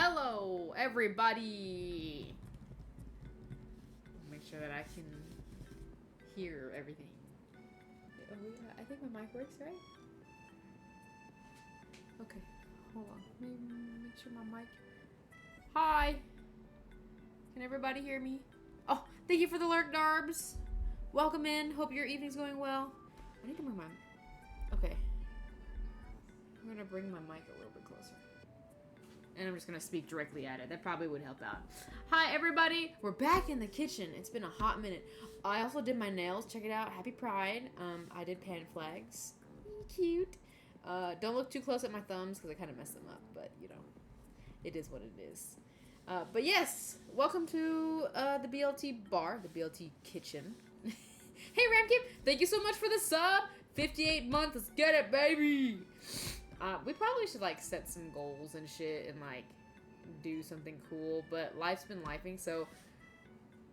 Hello, everybody! Make sure that I can hear everything. Oh yeah, I think my mic works, right? Okay, hold on. Maybe make sure my mic... Hi! Can everybody hear me? Oh, thank you for the lurk, Darbs! Welcome in. Hope your evening's going well. I need to move my... Okay. I'm gonna bring my mic a little bit closer. And I'm just gonna speak directly at it. That probably would help out. Hi, everybody. We're back in the kitchen. It's been a hot minute. I also did my nails. Check it out. Happy Pride. I did pan flags. Cute. Don't look too close at my thumbs because I kind of messed them up. But, you know, it is what it is. But yes, welcome to the BLT bar, the BLT kitchen. Hey, Ramkip. Thank you so much for the sub. 58 months. Let's get it, baby. We probably should, like, set some goals and shit and, like, do something cool. But life's been lifing, so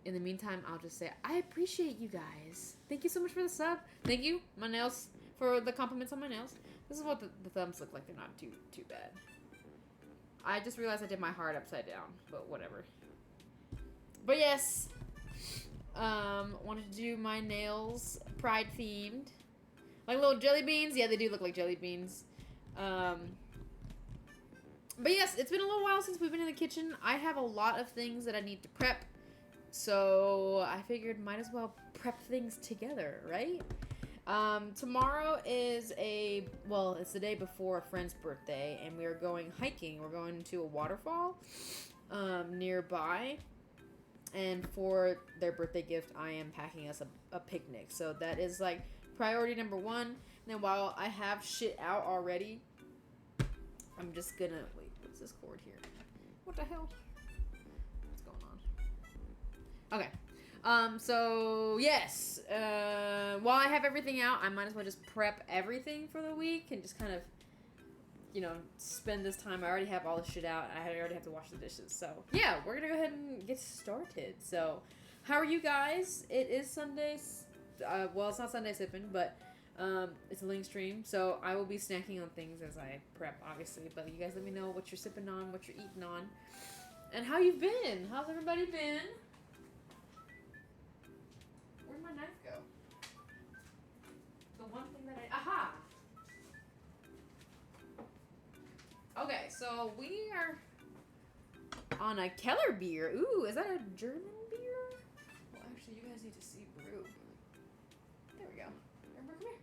in the meantime, I'll just say I appreciate you guys. Thank you so much for the sub. Thank you, my nails, for the compliments on my nails. This is what the thumbs look like. They're not too bad. I just realized I did my heart upside down, but whatever. But yes, wanted to do my nails pride themed. Like little jelly beans. Yeah, they do look like jelly beans. But yes, it's been a little while since we've been in the kitchen. I have a lot of things that I need to prep, so I figured might as well prep things together, right? Tomorrow is it's the day before a friend's birthday, and we are going hiking. We're going to a waterfall nearby, and for their birthday gift, I am packing us a picnic. So that is like priority number one. And then while I have shit out already, I'm just gonna... Wait, what's this cord here? What the hell? What's going on? Okay. So, yes. While I have everything out, I might as well just prep everything for the week and just kind of, you know, spend this time. I already have all the shit out. I already have to wash the dishes. So, yeah, we're gonna go ahead and get started. So, how are you guys? It is Sunday. Well, it's not Sunday sipping, but... it's a Ling stream, so I will be snacking on things as I prep, obviously. But you guys let me know what you're sipping on, what you're eating on, and how you've been. How's everybody been? Where'd my knife go? The one thing that aha! Okay, so we are on a Keller beer. Ooh, is that a German beer? Well, actually, you guys need to see Brew. There we go. Remember, come here.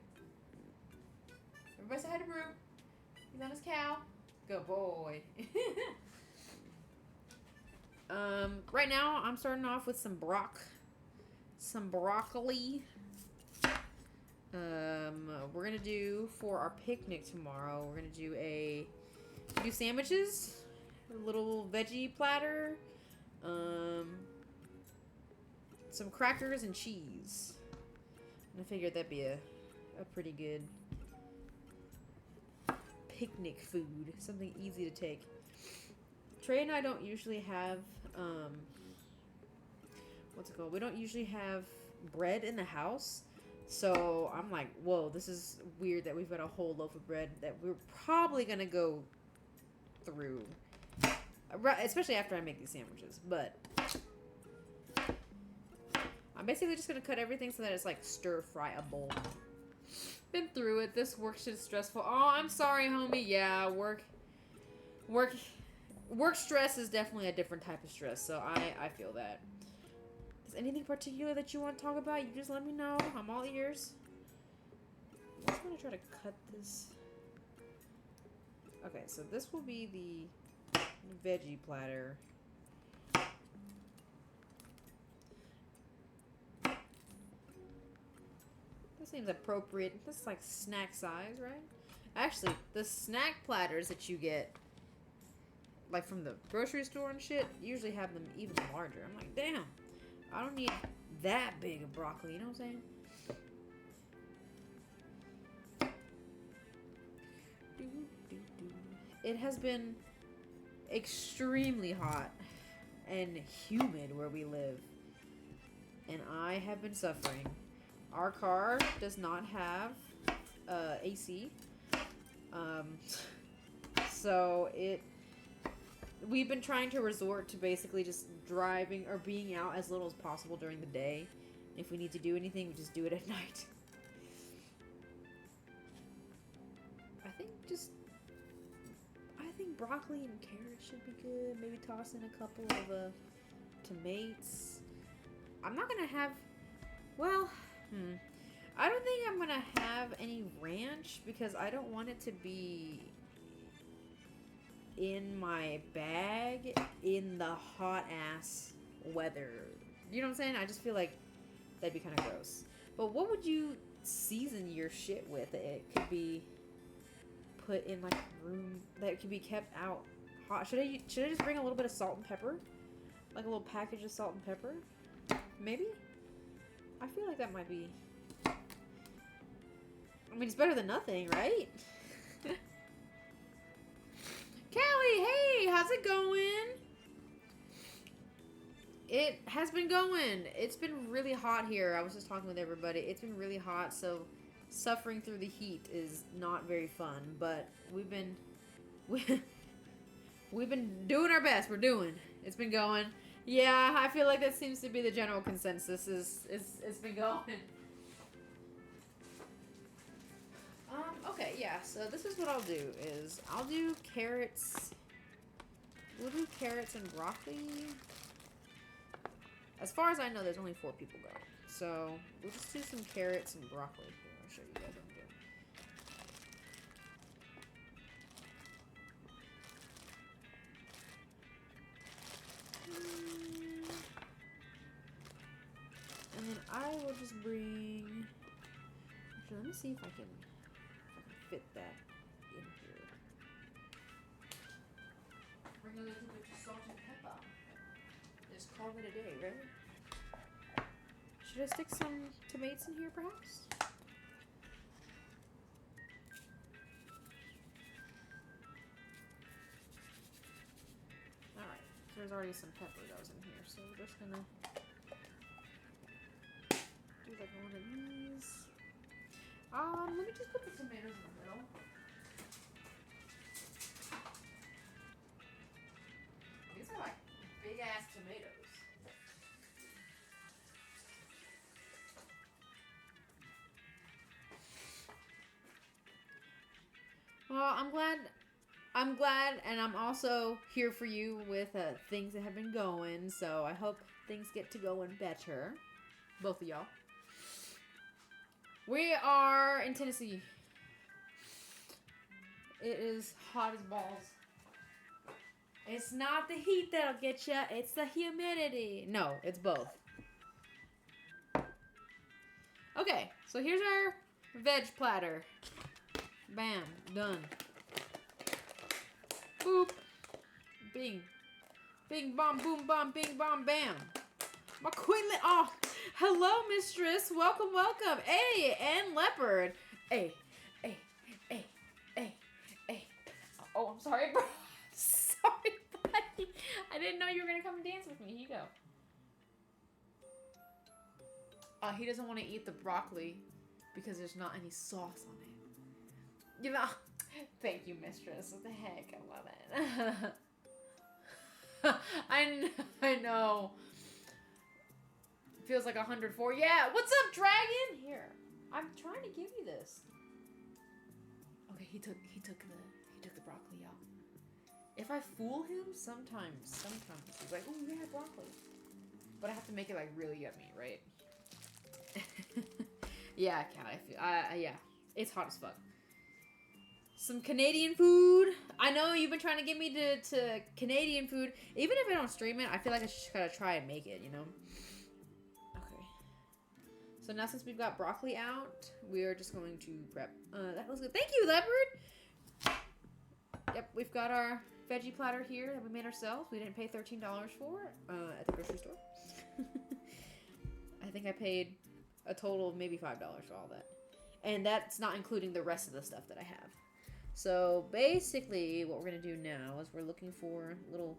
Everybody say hi to Brew. He's on his cow. Good boy. Right now I'm starting off with some broccoli. We're gonna do for our picnic tomorrow. We're gonna do sandwiches, a little veggie platter, some crackers and cheese. I figured that'd be a pretty good picnic food. Something easy to take. Trey and I don't usually have, what's it called? We don't usually have bread in the house. So I'm like, whoa, this is weird that we've got a whole loaf of bread that we're probably going to go through. Especially after I make these sandwiches. But... I'm basically just going to cut everything so that it's like stir-fryable. Been through it. This work shit is stressful. Oh, I'm sorry, homie. Yeah, work stress is definitely a different type of stress. So I feel that. Is anything particular that you want to talk about? You just let me know. I'm all ears. I'm just going to try to cut this. Okay, so this will be the veggie platter. This seems appropriate. This is like snack size, right? Actually, the snack platters that you get, like from the grocery store and shit, usually have them even larger. I'm like, damn, I don't need that big of broccoli. You know what I'm saying? It has been extremely hot and humid where we live, and I have been suffering. Our car does not have AC, so it we've been trying to resort to basically just driving or being out as little as possible during the day. If we need to do anything, we just do it at night. I think broccoli and carrots should be good. Maybe toss in a couple of tomatoes. I'm not gonna have, well, I don't think I'm gonna have any ranch because I don't want it to be in my bag in the hot ass weather. You know what I'm saying? I just feel like that'd be kind of gross. But what would you season your shit with? It could be put in like a room that could be kept out hot. Should I just bring a little bit of salt and pepper? Like a little package of salt and pepper? Maybe? I feel like that might be... I mean, it's better than nothing, right? Callie, hey, how's it going? It has been going. It's been really hot here. I was just talking with everybody. It's been really hot, so suffering through the heat is not very fun. But we've been doing our best. We're doing. It's been going. Yeah, I feel like that seems to be the general consensus. It's been going. Okay, yeah. So this is what I'll do. I'll do carrots. We'll do carrots and broccoli. As far as I know, there's only 4 people going. So we'll just do some carrots and broccoli here. I'll show you guys what I'm doing. And then I will just bring... Actually, let me see if I can fit that in here. Bring a little bit of salt and pepper. Just call it a day, right? Should I stick some tomatoes in here, perhaps? Alright, so there's already some pepper that was in here, so we're just gonna do like one of these. Let me just put the tomatoes in the middle. These are like big ass tomatoes. Well, I'm glad, and I'm also here for you with things that have been going, so I hope things get to going better. Both of y'all. We are in Tennessee. It is hot as balls. It's not the heat that'll get you, it's the humidity. No, it's both. Okay, so here's our veg platter. Bam, done. Boop. Bing. Bing, bom, boom, bom, bing, bom, bam. My queen, oh, hello, mistress. Welcome, welcome. Hey, and leopard. Hey, hey, hey, hey, hey. Oh, I'm sorry, bro. Sorry, buddy. I didn't know you were going to come and dance with me. Here you go. He doesn't want to eat the broccoli because there's not any sauce on it. You know, thank you, mistress. What the heck? I love it. I know. Feels like 104. Yeah, what's up, dragon? Here, I'm trying to give you this. Okay, he took the broccoli out. If I fool him, sometimes he's like, oh yeah, broccoli. But I have to make it like really yummy, right? Yeah, yeah, it's hot as fuck. Some Canadian food. I know you've been trying to get me to Canadian food. Even if I don't stream it, I feel like I just gotta try and make it, you know? Okay. So now since we've got broccoli out, we are just going to prep. That was good. Thank you, leopard! Yep, we've got our veggie platter here that we made ourselves. We didn't pay $13 for at the grocery store. I think I paid a total of maybe $5 for all that. And that's not including the rest of the stuff that I have. So basically what we're going to do now is we're looking for little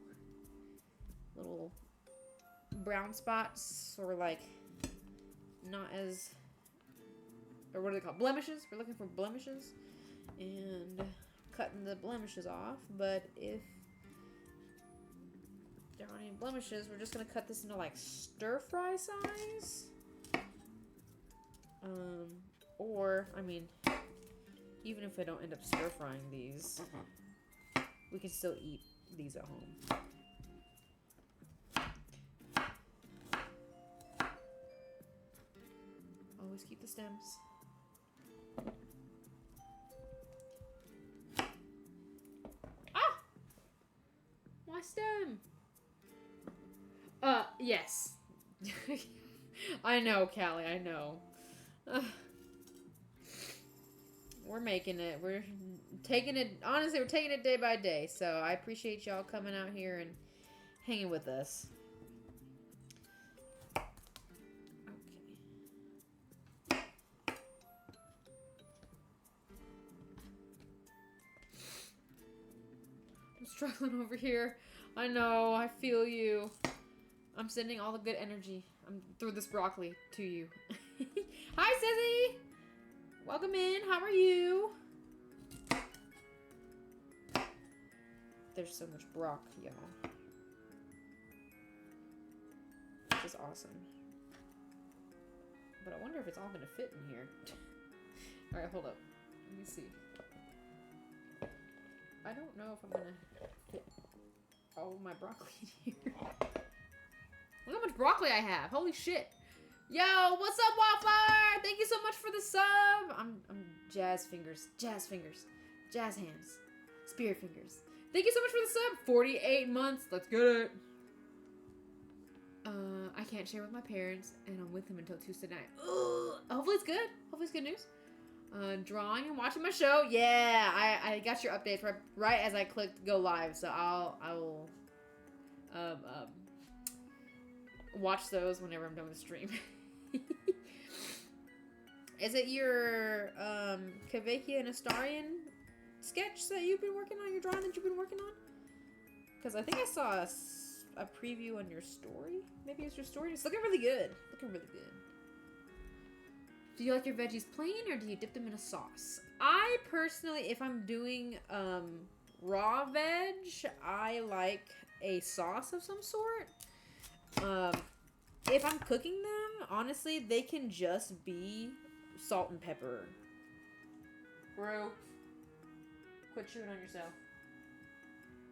brown spots, or like not as, or what are they called? Blemishes. We're looking for blemishes and cutting the blemishes off. But if there aren't any blemishes. We're just gonna cut this into like stir fry size. Or I mean, even if I don't end up stir frying these, we can still eat these at home. Always keep the stems. Ah! My stem! Yes. I know, Callie, I know. We're making it. We're taking it, honestly, we're taking it day by day. So I appreciate y'all coming out here and hanging with us. Struggling over here. I know, I feel you. I'm sending all the good energy. I'm through this broccoli to you. Hi, Sissy! Welcome in. How are you? There's so much brock, y'all. This is awesome. But I wonder if it's all gonna fit in here. Alright, hold up. Let me see. I don't know if I'm gonna fit all of my broccoli in here. Look how much broccoli I have. Holy shit. Yo, what's up, Wildfire? Thank you so much for the sub. I'm jazz fingers. Jazz fingers. Jazz hands. Spirit fingers. Thank you so much for the sub. 48 months. Let's get it. I can't share with my parents, and I'm with them until Tuesday night. Ugh. Hopefully it's good. Hopefully it's good news. Drawing and watching my show. Yeah, I got your updates right as I clicked go live, so I will watch those whenever I'm done with the stream. Is it your Kavekia and Astarian sketch that you've been working on? Your drawing that you've been working on? Because I think I saw a preview on your story. Maybe it's your story. It's looking really good. Looking really good. Do you like your veggies plain or do you dip them in a sauce? I personally, if I'm doing raw veg, I like a sauce of some sort. If I'm cooking them, honestly, they can just be salt and pepper. Bro, quit chewing on yourself.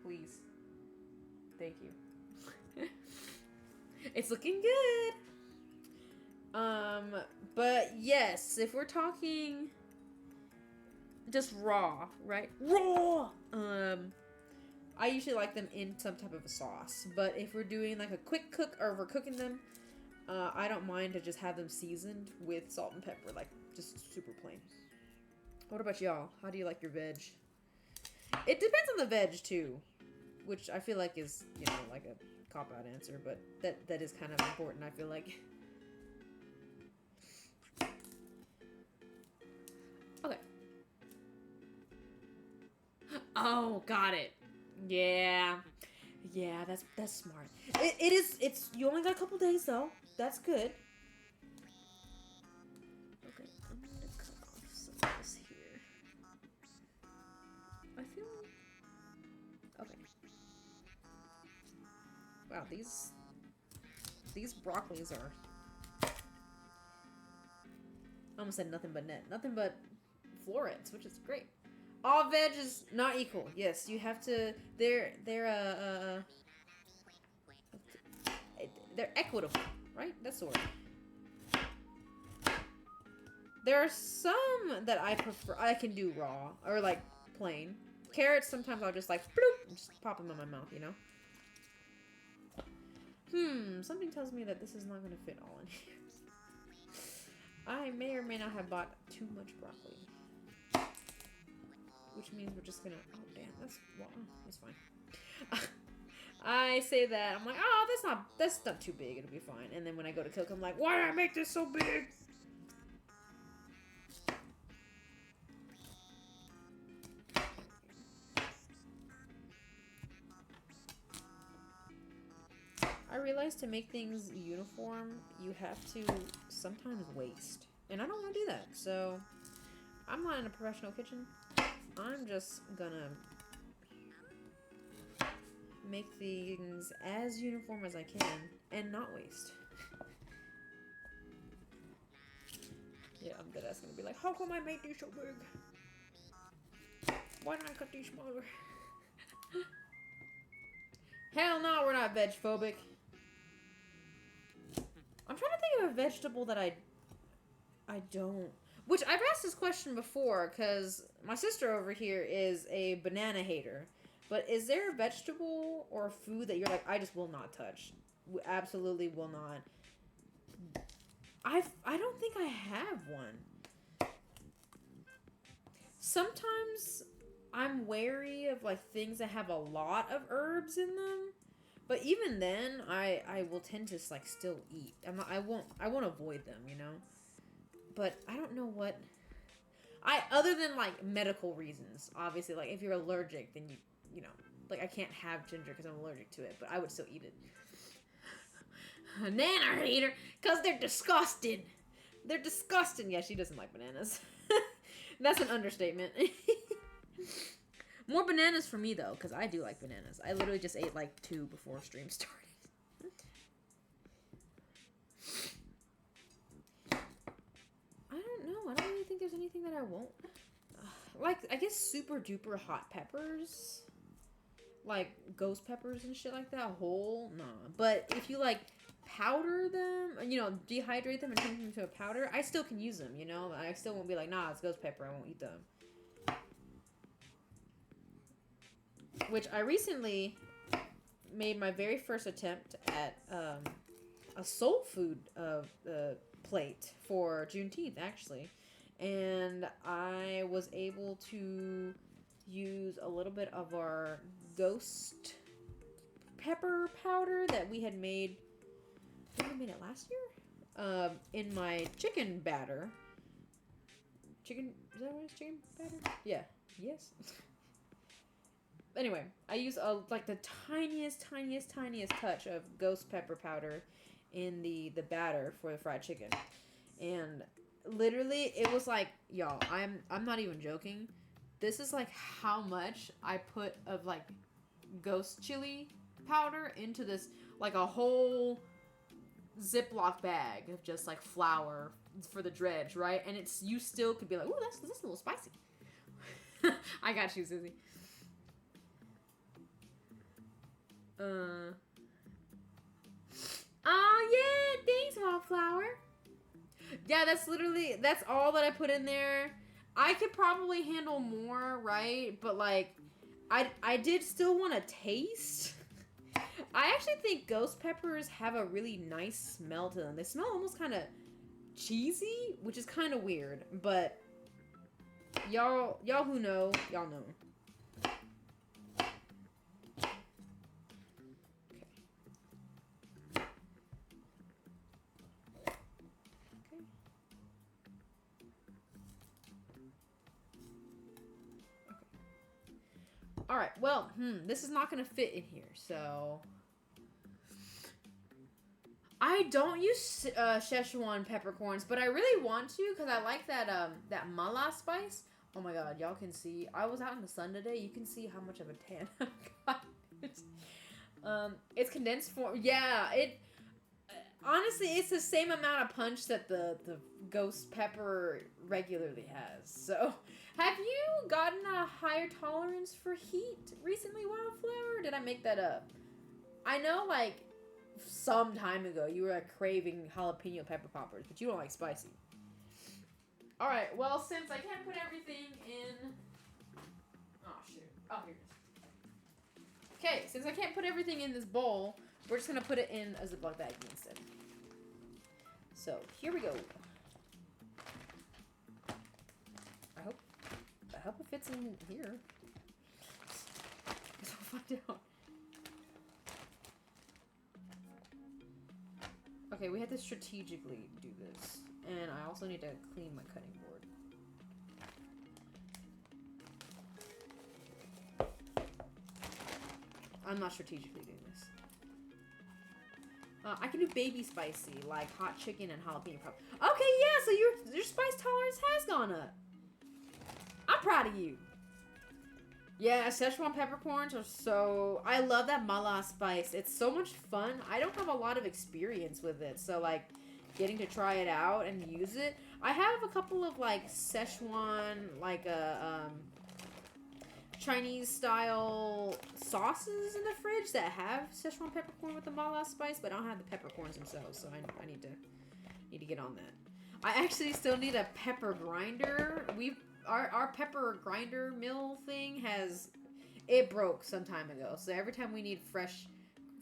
Please. Thank you. It's looking good. But yes, if we're talking just raw, right? Raw! I usually like them in some type of a sauce. But if we're doing like a quick cook or if we're cooking them, I don't mind to just have them seasoned with salt and pepper, like just super plain. What about y'all? How do you like your veg? It depends on the veg too, which I feel like is, you know, like a cop-out answer, but that is kind of important, I feel like. Okay. Oh, got it. Yeah. Yeah, that's smart. It's you only got a couple days though. That's good. Okay, I'm gonna cut off some of this here. I feel okay. Wow, these broccolis are, I almost said nothing but net. Nothing but florets, which is great. All veg is not equal. Yes, you have to. They're equitable, right? That's the word. There are some that I prefer. I can do raw or like plain. Carrots sometimes I'll just like bloop, just pop them in my mouth, you know. Something tells me that this is not going to fit all in here. I may or may not have bought too much broccoli. Which means we're just gonna, oh damn, that's fine. I say that, I'm like, oh, that's not too big, it'll be fine. And then when I go to cook, I'm like, why did I make this so big? I realized to make things uniform, you have to sometimes waste. And I don't want to do that, so I'm not in a professional kitchen. I'm just gonna make things as uniform as I can and not waste. Yeah, I'm dead ass gonna be like, how come I made these so big? Why don't I cut these smaller? Hell no, we're not veg phobic. I'm trying to think of a vegetable that I don't. Which I've asked this question before because my sister over here is a banana hater. But is there a vegetable or a food that you're like, I just will not touch? Absolutely will not. I don't think I have one. Sometimes I'm wary of like things that have a lot of herbs in them. But even then, I will tend to like still eat. I won't avoid them, you know. But I don't know what. Other than like medical reasons, obviously, like if you're allergic, then you know, like I can't have ginger because I'm allergic to it, but I would still eat it. Banana hater, cause they're disgusting. They're disgusting. Yeah, she doesn't like bananas. That's an understatement. More bananas for me though, because I do like bananas. I literally just ate like 2 before stream started. I don't know. I don't really think there's anything that I won't. Like, I guess super duper hot peppers. Like ghost peppers and shit like that. Whole? Nah. But if you like powder them, you know, dehydrate them and turn them into a powder, I still can use them, you know? I still won't be like, nah, it's ghost pepper. I won't eat them. Which I recently made my very first attempt at a soul food plate for Juneteenth, actually. And I was able to use a little bit of our ghost pepper powder that we had made. I think we made it last year? In my chicken batter. Chicken, is that what it is? Chicken batter? Yeah. Yes. Anyway, I use like the tiniest touch of ghost pepper powder in the batter for the fried chicken. And literally it was like, y'all, I'm not even joking. This is like how much I put of like ghost chili powder into this, like a whole Ziploc bag of just like flour for the dredge, right? And it's, you still could be like, ooh, that's a little spicy. I got you, Susie. Oh yeah, thanks, Wildflower. Yeah, that's all that I put in there. I could probably handle more, right? But like, I did still want to taste. I actually think ghost peppers have a really nice smell to them. They smell almost kind of cheesy, which is kind of weird. But y'all who know, y'all know. Alright, well, this is not going to fit in here, so... I don't use Szechuan peppercorns, but I really want to, because I like that mala spice. Oh my god, y'all can see... I was out in the sun today, you can see how much of a tan I've got. It's condensed form. Yeah, it... Honestly, it's the same amount of punch that the ghost pepper regularly has, so... Have you gotten a higher tolerance for heat recently, Wildflower? Did I make that up? I know, like, some time ago you were like, craving jalapeno pepper poppers, but you don't like spicy. Alright, well, since I can't put everything in... Oh, shoot. Oh, here it is. Okay, since I can't put everything in this bowl, we're just going to put it in a Ziploc bag instead. So, here we go. I hope it fits in here. Guess we'll find out. Okay, we have to strategically do this. And I also need to clean my cutting board. I'm not strategically doing this. I can do baby spicy, like hot chicken and jalapeno pepper. Okay, yeah, so your spice tolerance has gone up. I'm proud of you. Yeah, Szechuan peppercorns are so... I love that mala spice. It's so much fun. I don't have a lot of experience with it, so, like, getting to try it out and use it. I have a couple of, like, Szechuan, like, Chinese-style sauces in the fridge that have Szechuan peppercorn with the mala spice, but I don't have the peppercorns themselves, so I need to get on that. I actually still need a pepper grinder. Our pepper grinder mill thing it broke some time ago. So every time we need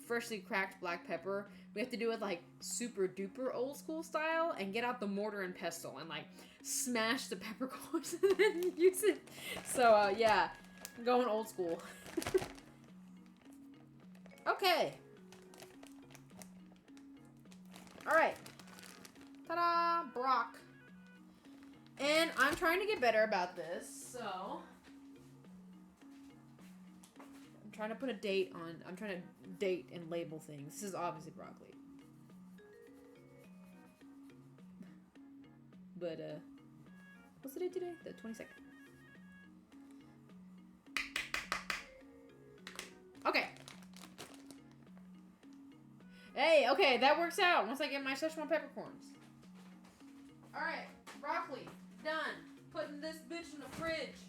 freshly cracked black pepper, we have to do it like super duper old school style and get out the mortar and pestle and like smash the peppercorns and then use it. So yeah, I'm going old school. Okay. All right. Ta-da! Brock. And I'm trying to get better about this, so I'm trying to put a date on. I'm trying to date and label things. This is obviously broccoli. But what's the date today? The 22nd. Okay. Hey, okay, that works out once I get my Szechuan peppercorns. All right, broccoli done. Putting this bitch in the fridge.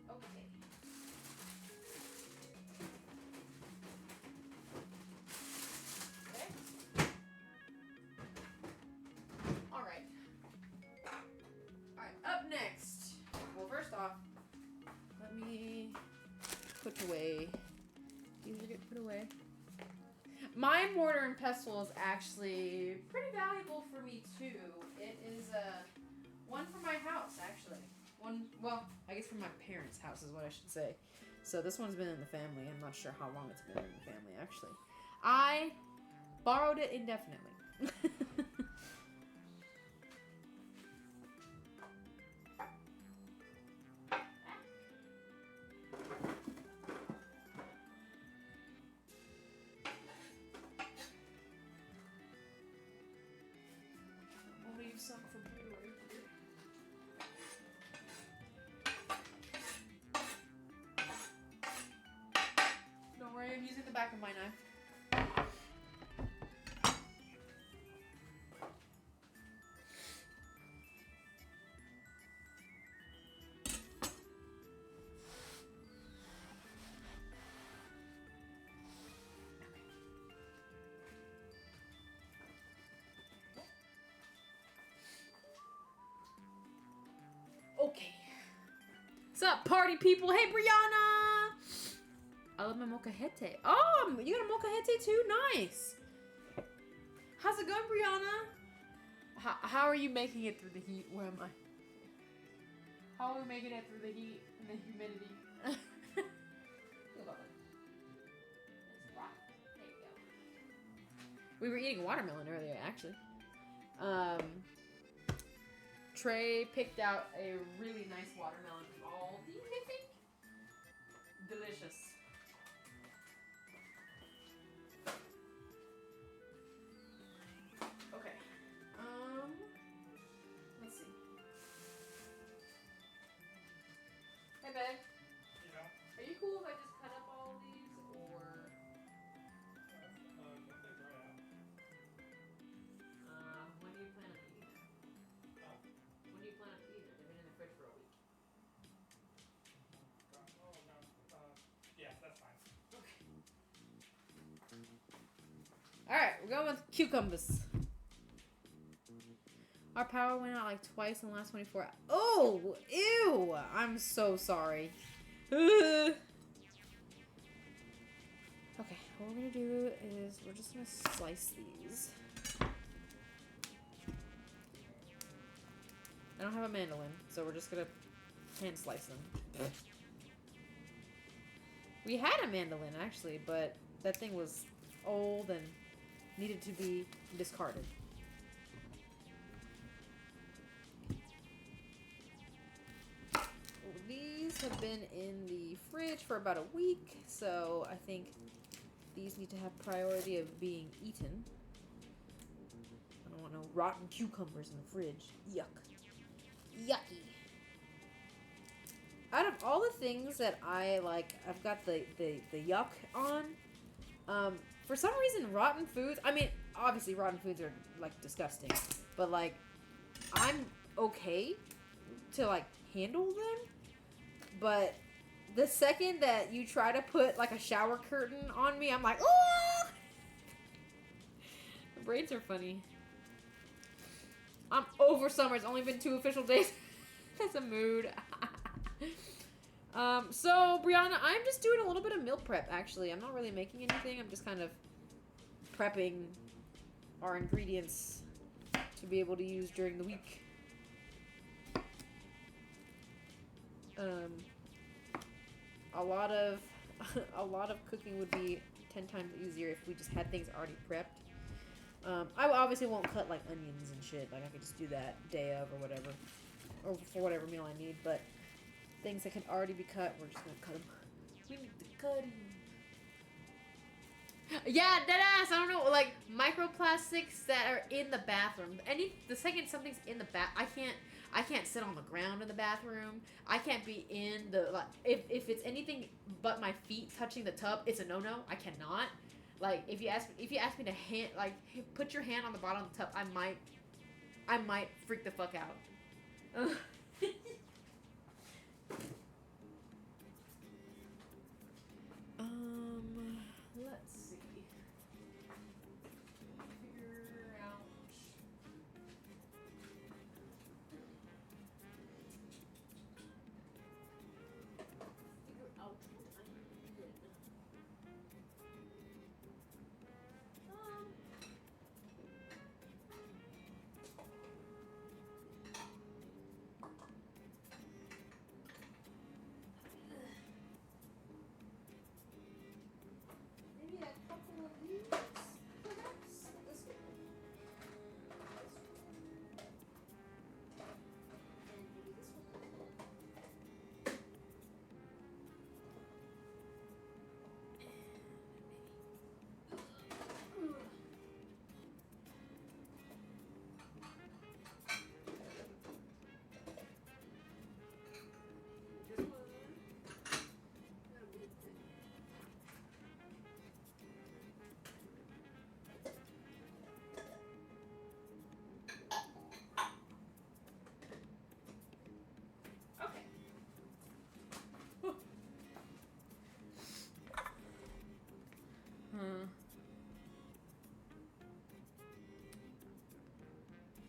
Okay. Okay. All right. All right. Up next. Well, first off, let me put away. These are get put away. My mortar and pestle is actually pretty valuable for me too. It is one for my house actually. Well, I guess for my parents' house is what I should say. So this one's been in the family. I'm not sure how long it's been in the family actually. I borrowed it indefinitely. Some for blue right here. Don't worry, I'm using the back of my knife. Okay. What's up, party people? Hey, Brianna! I love my molcajete. Oh, you got a molcajete too? Nice. How's it going, Brianna? How are you making it through the heat? Where am I? How are we making it through the heat and the humidity? It's rock. There you go. We were eating watermelon earlier, actually. Trey picked out a really nice watermelon from Aldi, I think. Delicious. Okay. Let's see. Hey, babe. Yeah. Are you cool if I just cut up all of these, or? When do you plan on eating them? When do you plan on eating them? They've been in the fridge for a week. Yeah, that's fine. Okay. Alright, we're going with cucumbers. Our power went out like twice in the last 24 hours. Oh, ew! I'm so sorry. Okay, what we're gonna do is we're just gonna slice these. I don't have a mandolin, so we're just gonna hand slice them. We had a mandolin actually, but that thing was old and needed to be discarded. These have been in the fridge for about a week, so I think these need to have priority of being eaten. I don't want no rotten cucumbers in the fridge. Yuck. Yucky. Out of all the things that I like, I've got the yuck on. For some reason, rotten foods. I mean, obviously, rotten foods are like disgusting, but like, I'm okay to like handle them. But the second that you try to put like a shower curtain on me, I'm like, oh! The braids are funny. I'm over summer. It's only been 2 official days. That's a mood. So, Brianna, I'm just doing a little bit of meal prep, actually. I'm not really making anything. I'm just kind of prepping our ingredients to be able to use during the week. A lot of cooking would be 10 times easier if we just had things already prepped. I obviously won't cut like onions and shit. Like I could just do that day of or whatever, or for whatever meal I need. But things that can already be cut, we're just gonna cut them. We need to cut them. Yeah, deadass. I don't know, like microplastics that are in the bathroom. The second something's in the I can't sit on the ground in the bathroom. I can't be in the like if it's anything but my feet touching the tub, it's a no-no. I cannot. Like if you ask me to put your hand on the bottom of the tub, I might freak the fuck out. Let's see. Figure out. Maybe a couple of these, perhaps? This one. And maybe this one.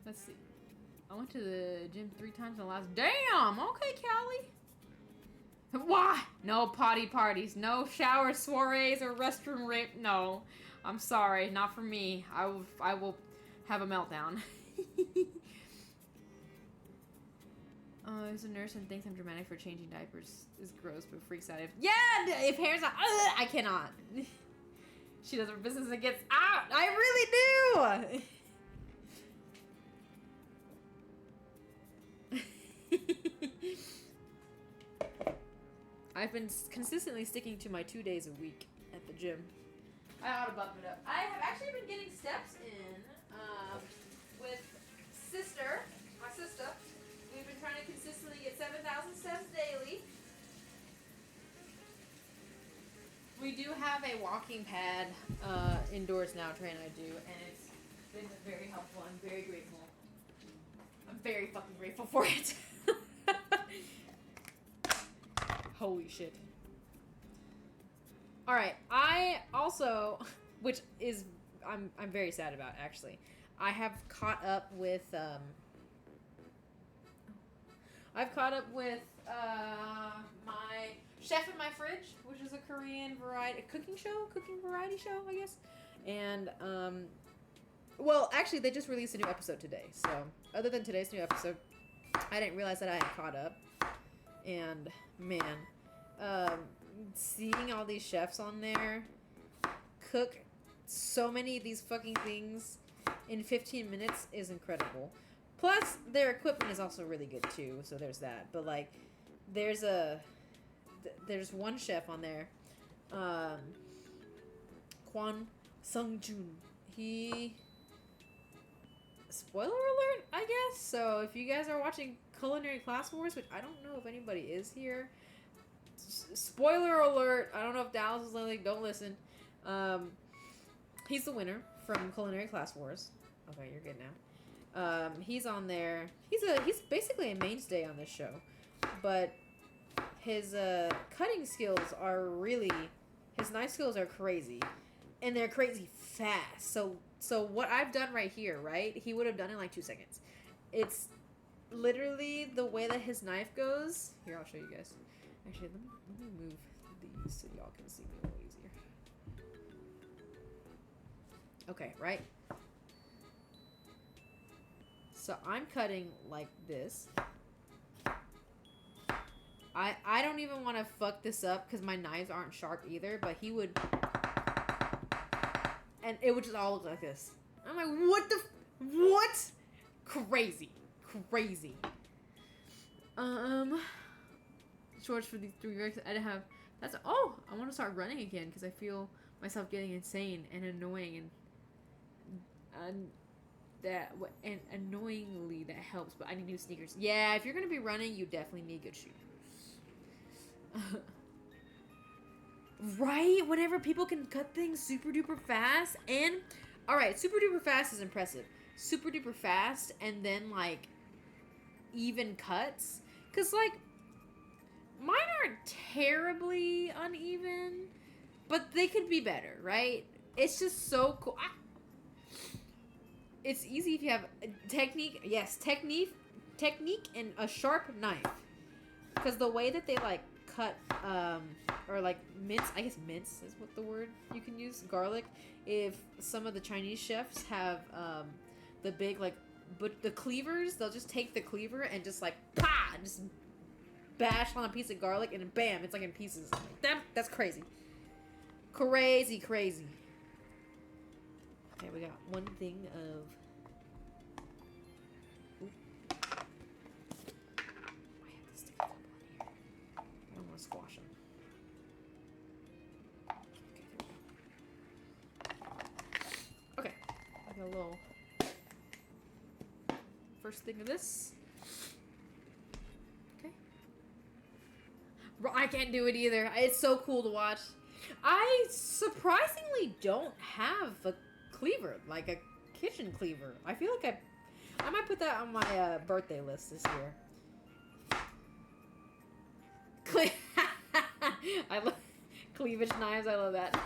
Let's see. I went to the gym 3 times in the last. Damn. Okay, Callie. Why? No potty parties. No shower soirees or restroom rape. No. I'm sorry. Not for me. I will have a meltdown. There's a nurse and thinks I'm dramatic for changing diapers. Is gross, but freaks out if hair's not. I cannot. She does her business and gets out. I really do. I've been consistently sticking to my 2 days a week at the gym. I ought to bump it up. I have actually been getting steps in with my sister. We've been trying to consistently get 7,000 steps daily. We do have a walking pad indoors now, Trey and I do, and it's been very helpful. I'm very grateful. I'm very fucking grateful for it. Holy shit. Alright, I also, which is, I'm very sad about, actually. I have caught up with, my Chef in My Fridge, which is a Korean cooking variety show, I guess. And, well, actually, they just released a new episode today, so, other than today's new episode, I didn't realize that I had caught up. And, man, seeing all these chefs on there cook so many of these fucking things in 15 minutes is incredible. Plus, their equipment is also really good, too, so there's that. But, like, there's one chef on there, Kwon Sung-jun. He spoiler alert, I guess. So if you guys are watching Culinary Class Wars, which I don't know if anybody is here, spoiler alert. I don't know if Dallas is listening. Don't listen. He's the winner from Culinary Class Wars. Okay, you're good now. He's on there. He's basically a mainstay on this show, but his cutting skills are really, his knife skills are crazy, and they're crazy fast. So what I've done right here, right? He would have done in like 2 seconds. It's literally the way that his knife goes. Here, I'll show you guys. Actually, let me move these so y'all can see me a little easier. Okay, right? So I'm cutting like this. I don't even want to fuck this up because my knives aren't sharp either, but he would... And it would just all look like this. I'm like, what the... What? Crazy. Crazy. Shorts for these 3 weeks. I didn't have... That's... Oh! I want to start running again because I feel myself getting insane and annoying and annoyingly that helps, but I need new sneakers. Yeah, if you're going to be running, you definitely need good shoes. Right? Whenever people can cut things super duper fast and... Alright, super duper fast is impressive. Super duper fast and then, like, even cuts. Because, like, mine aren't terribly uneven, but they could be better, right? It's just so cool. It's easy if you have technique. Yes, technique and a sharp knife. Because the way that they, like, cut, or like mince, I guess mince is what the word you can use, garlic. If some of the Chinese chefs have the big, like, but the cleavers, they'll just take the cleaver and just like just bash on a piece of garlic and bam, it's like in pieces. Like, that's crazy. Crazy. Okay, we got one thing of... Oop. I have to stick a couple in here. I don't want to squash them. Okay, I got a little first thing of this. Okay. I can't do it either. It's so cool to watch. I surprisingly don't have a cleaver, like a kitchen cleaver. I feel like I might put that on my birthday list this year. I love cleavage knives. I love that.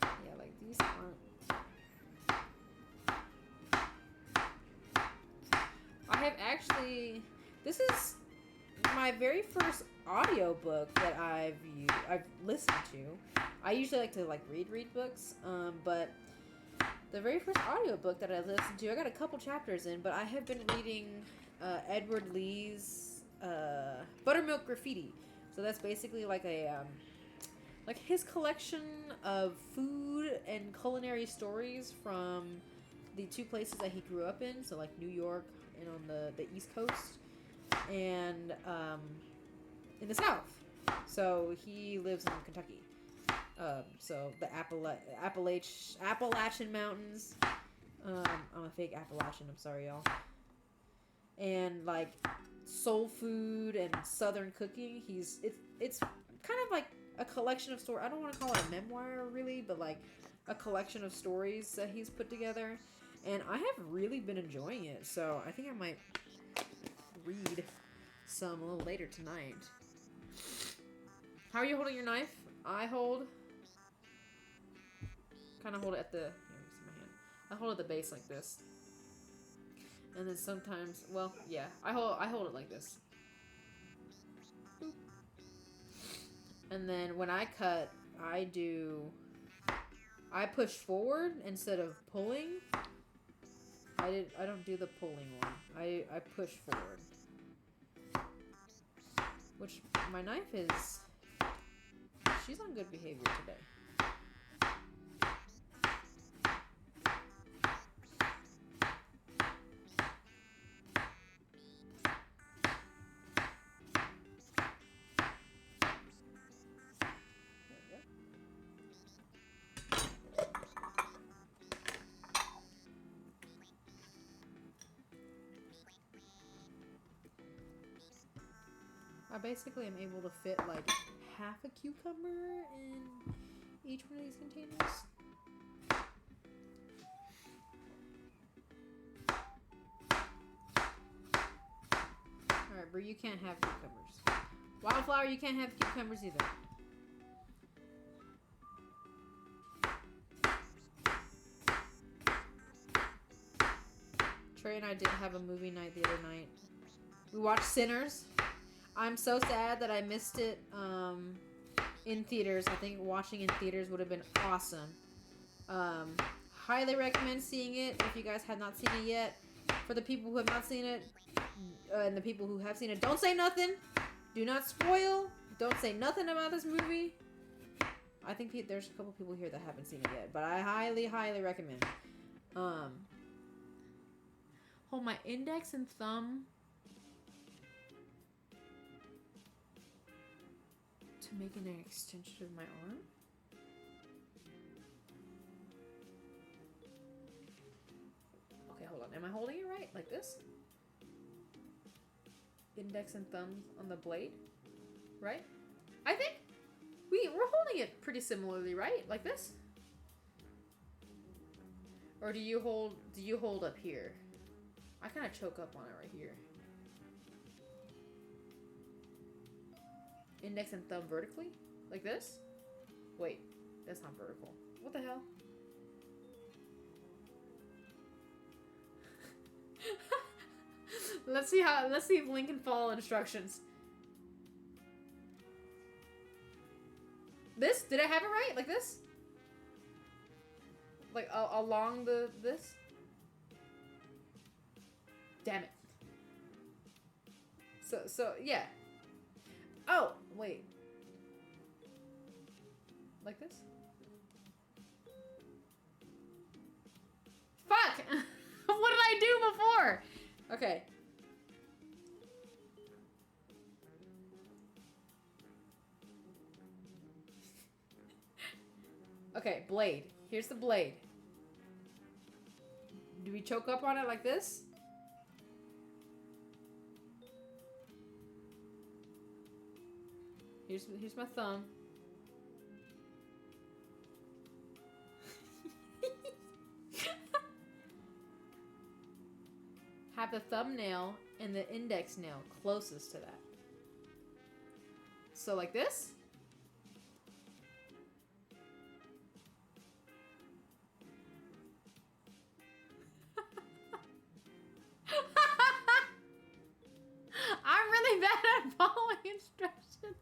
Yeah, like these aren't. I have actually. This is my very first audiobook that I've listened to. I usually like to read books, but the very first audiobook that I listened to, I got a couple chapters in, but I have been reading Edward Lee's Buttermilk Graffiti. So that's basically like a like his collection of food and culinary stories from the 2 places that he grew up in, so like New York and on the East Coast, and in the South. So he lives in Kentucky. So the Appalachian Mountains. I'm a fake Appalachian. I'm sorry, y'all. And like soul food and Southern cooking. It's kind of like a collection of stories. I don't want to call it a memoir really, but like a collection of stories that he's put together. And I have really been enjoying it. So I think I might read some a little later tonight. How are you holding your knife? I hold it at the, here, see my hand. I hold it at the base like this. And then sometimes, well, yeah, I hold it like this. Boop. And then when I cut, I push forward instead of pulling. I don't do the pulling one. I push forward. Which my knife is, she's on good behavior today. I basically am able to fit like half a cucumber in each one of these containers. Alright, Brie, you can't have cucumbers. Wildflower, you can't have cucumbers either. Trey and I did have a movie night the other night. We watched Sinners. I'm so sad that I missed it in theaters. I think watching in theaters would have been awesome. Highly recommend seeing it if you guys have not seen it yet. For the people who have not seen it, and the people who have seen it, don't say nothing. Do not spoil. Don't say nothing about this movie. I think there's a couple people here that haven't seen it yet, but I highly, highly recommend. Hold my index and thumb to make an extension of my arm. Okay, hold on. Am I holding it right? Like this? Index and thumb on the blade, right? I think we're holding it pretty similarly, right? Like this? Or do you hold up here? I kind of choke up on it right here. Index and thumb vertically? Like this? Wait, that's not vertical. What the hell? Let's see if Link can follow instructions. This? Did I have it right? Like this? Like along this? Damn it. So yeah. Oh, wait. Like this? Fuck! What did I do before? Okay. Okay, blade. Here's the blade. Do we choke up on it like this? Here's my thumb. Have the thumbnail and the index nail closest to that. So like this? I'm really bad at following instructions.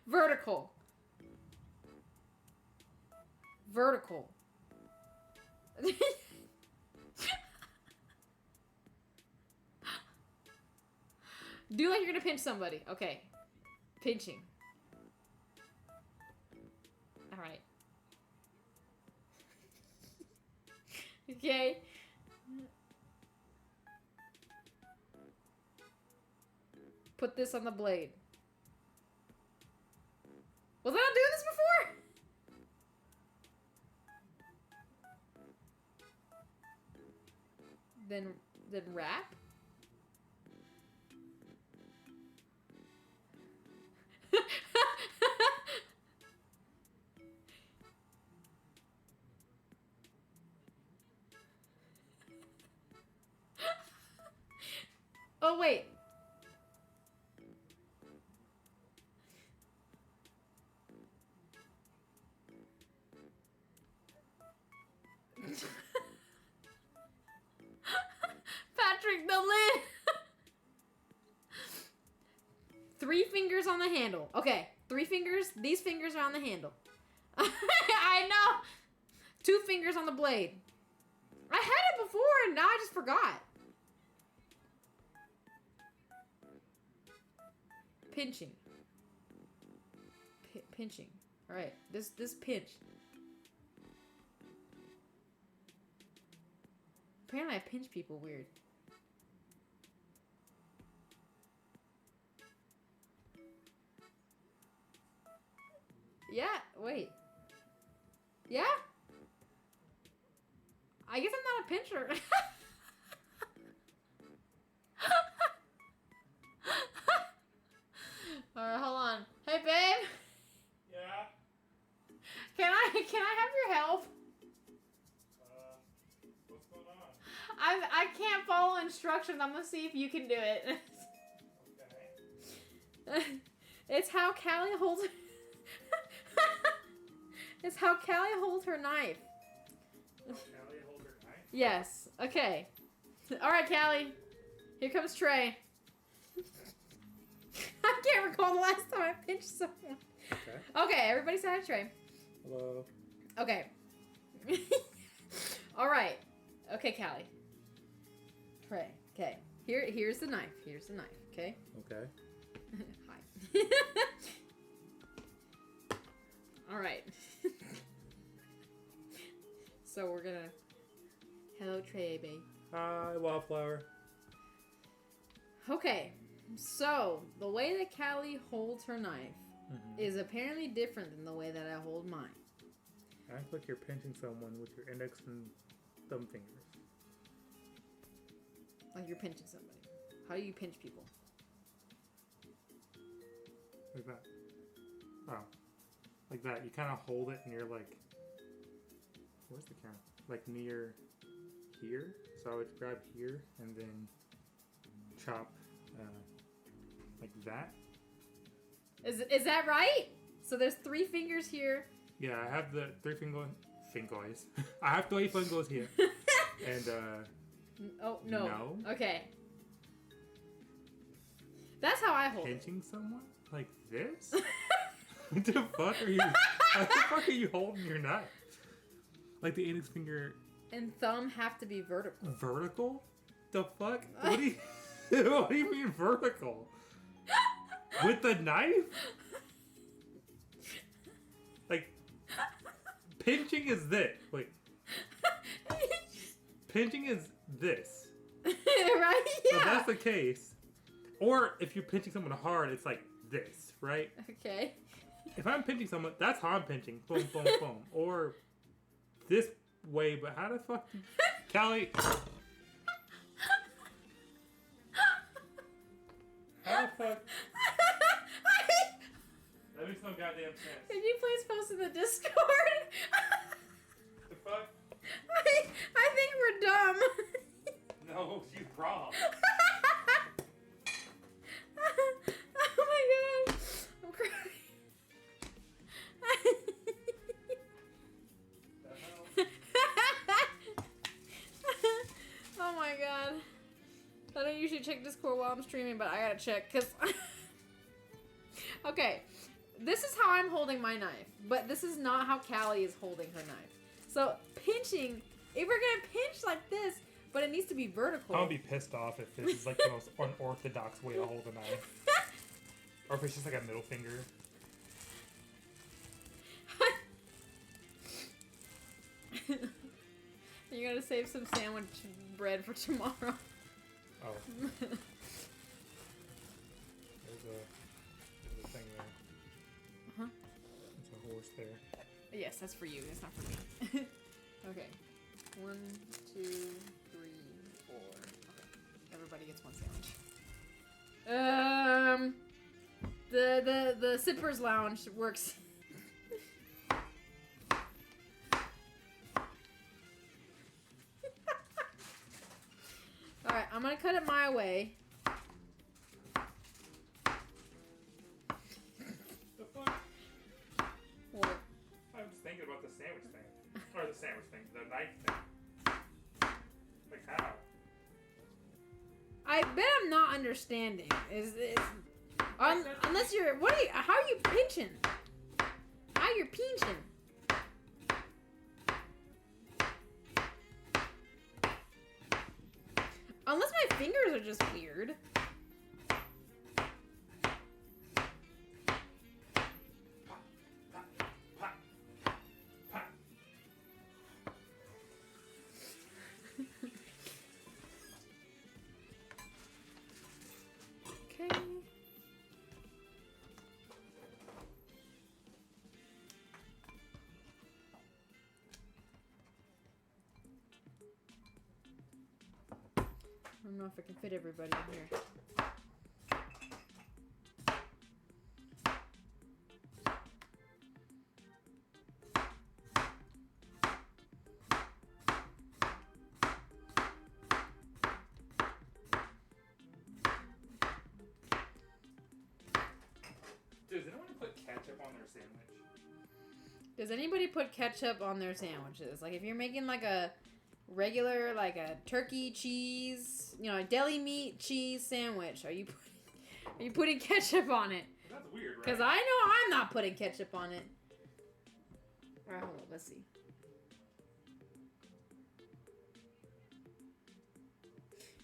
Vertical. Vertical. Do like you're gonna pinch somebody. Okay. Pinching. Alright. Okay. Put this on the blade. Was I not doing this before? Then wrap? Oh, wait. Patrick, the lid. 3 fingers on the handle. Okay, 3 fingers. These fingers are on the handle. I know. 2 fingers on the blade. I had it before and now I just forgot. Pinching. Pinching. All right, this pinch. Apparently I pinch people weird. Yeah, wait. Yeah? I guess I'm not a to pinch her. Alright, hold on. Hey, babe. Yeah? Can I have your help? What's going on? I can't follow instructions. I'm gonna see if you can do it. Okay. It's how Callie holds. It's how Callie holds her knife. Callie hold her knife? Yes. Okay. All right, Callie. Here comes Trey. I can't recall the last time I pinched someone. Okay. Okay, everybody say hi to Trey. Hello. Okay. All right. Okay, Callie. Trey. Okay. Here's the knife. Here's the knife. Okay. Okay. Hi. All right. So we're gonna. Hello, Trey, babe. Hi, Wildflower. Okay. So the way that Callie holds her knife is apparently different than the way that I hold mine. Act like you're pinching someone with your index and thumb fingers. Like you're pinching somebody. How do you pinch people? Like that. Oh. Like that. You kind of hold it and you're like... Where's the camera? Like near here. So I would grab here and then chop like that. Is that right? So there's 3 fingers here. Yeah, I have the 3 fingers. I have 3 fingers here. And Oh, no. No. Okay. That's how I hold it. pinching someone like this? What the fuck are you? How the fuck are you holding your knife? Like the index finger And thumb have to be vertical. vertical? The fuck? What do you? What do you mean vertical? With the knife? Like pinching is this. Wait. Pinching is this. Right? Yeah. So that's the case. Or if you're pinching someone hard, it's like this, right? Okay. If I'm pinching someone, that's how I'm pinching. Boom, boom, boom. Or this way, but how the fuck? Callie. How the fuck? That makes no goddamn sense. Can you please post in the Discord? The fuck? I think we're dumb. No, you wrong. Oh my god. I'm crying. Oh my god. I don't usually check Discord while I'm streaming, but I gotta check because. Okay, this is how I'm holding my knife, but this is not how Callie is holding her knife. So pinching, if we're gonna pinch like this, but it needs to be vertical. I'm gonna be pissed off if this is like the most unorthodox way to hold a knife. Or if it's just like a middle finger. You're gonna save some sandwich bread for tomorrow. Oh. There's a thing there. Uh-huh. There's a horse there. Yes, that's for you. That's not for me. Okay. 1, 2, 3, 4. Okay. Everybody gets 1 sandwich. The Sippers Lounge works. Alright, I'm gonna cut it my way. The fuck? What? I'm just thinking about the sandwich thing. Or the sandwich thing. The knife thing. Like how? I bet I'm not understanding. Unless you're how are you pinching? How you're pinching? Unless my fingers are just weird. Okay. don't know if I can fit everybody in here. Does anyone put ketchup on their sandwich? Does anybody put ketchup on their sandwiches? Like if you're making like a regular, like a turkey cheese, you know, a deli meat cheese sandwich, are you putting ketchup on it? That's weird, right? Because I know I'm not putting ketchup on it. Alright, hold on, let's see.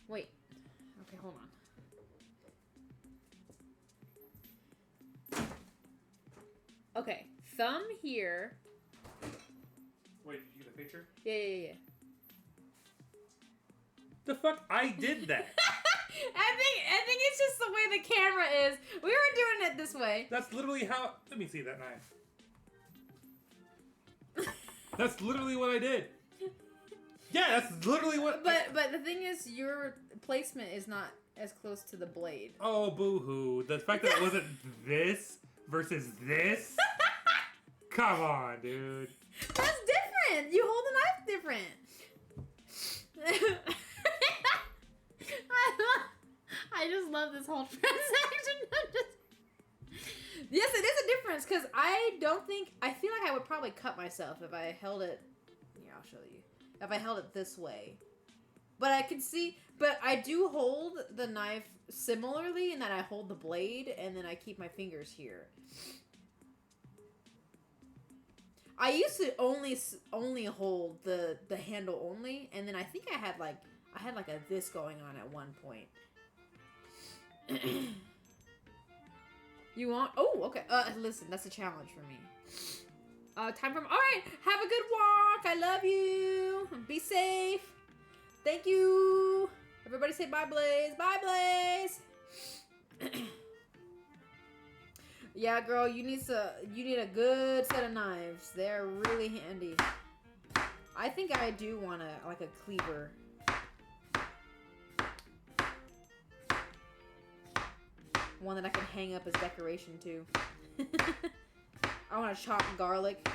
Wait. Okay, hold on. Okay, thumb here. Wait, did you get a picture? Yeah. The fuck? I did that. I think it's just the way the camera is. We were doing it this way. That's literally how. Let me see that knife. That's literally what I did. Yeah, that's literally what. But the thing is, your placement is not as close to the blade. Oh, boo-hoo. The fact that it wasn't this versus this? Come on, dude. That's different. You hold the knife different. I just love this whole transaction. Yes, it is a difference because I feel like I would probably cut myself if I held it. Yeah, I'll show you. If I held it this way. But I can see, but I do hold the knife similarly in that I hold the blade and then I keep my fingers here. I used to only hold the handle only, and then I think I had like a this going on at one point. You want? Oh, okay. Listen, that's a challenge for me. Time for. All right. Have a good walk. I love you. Be safe. Thank you. Everybody say bye, Blaze. Bye, Blaze. Yeah, girl, you need a good set of knives. They're really handy. I think I do want a cleaver. One that I can hang up as decoration too. I want to chop garlic.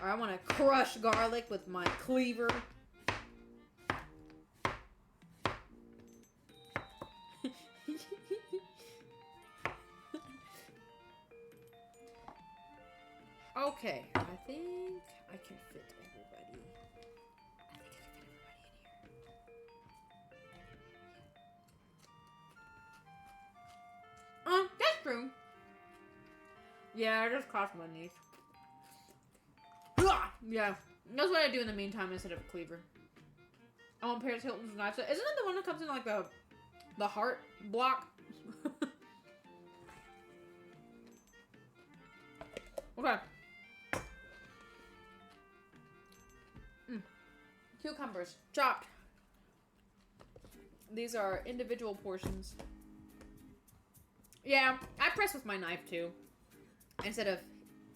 Or I want to crush garlic with my cleaver. Okay, I think I can fit everybody. That's true. Yeah, I just crossed my knees. Yeah, that's what I do in the meantime instead of a cleaver. I want Paris Hilton's knife. Isn't it the one that comes in like the heart block? Okay. Cucumbers chopped. These are individual portions. Yeah, I press with my knife too. Instead of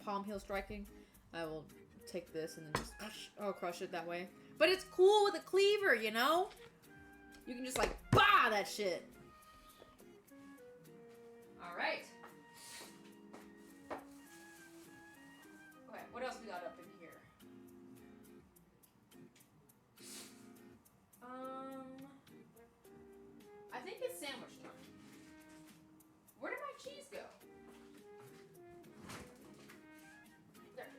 palm heel striking, I will take this and then just crush it that way. But it's cool with a cleaver, you know? You can just like bah that shit. All right. Okay, what else we got up in here? I think it's sandwich time. Where did my cheese go? There. Okay.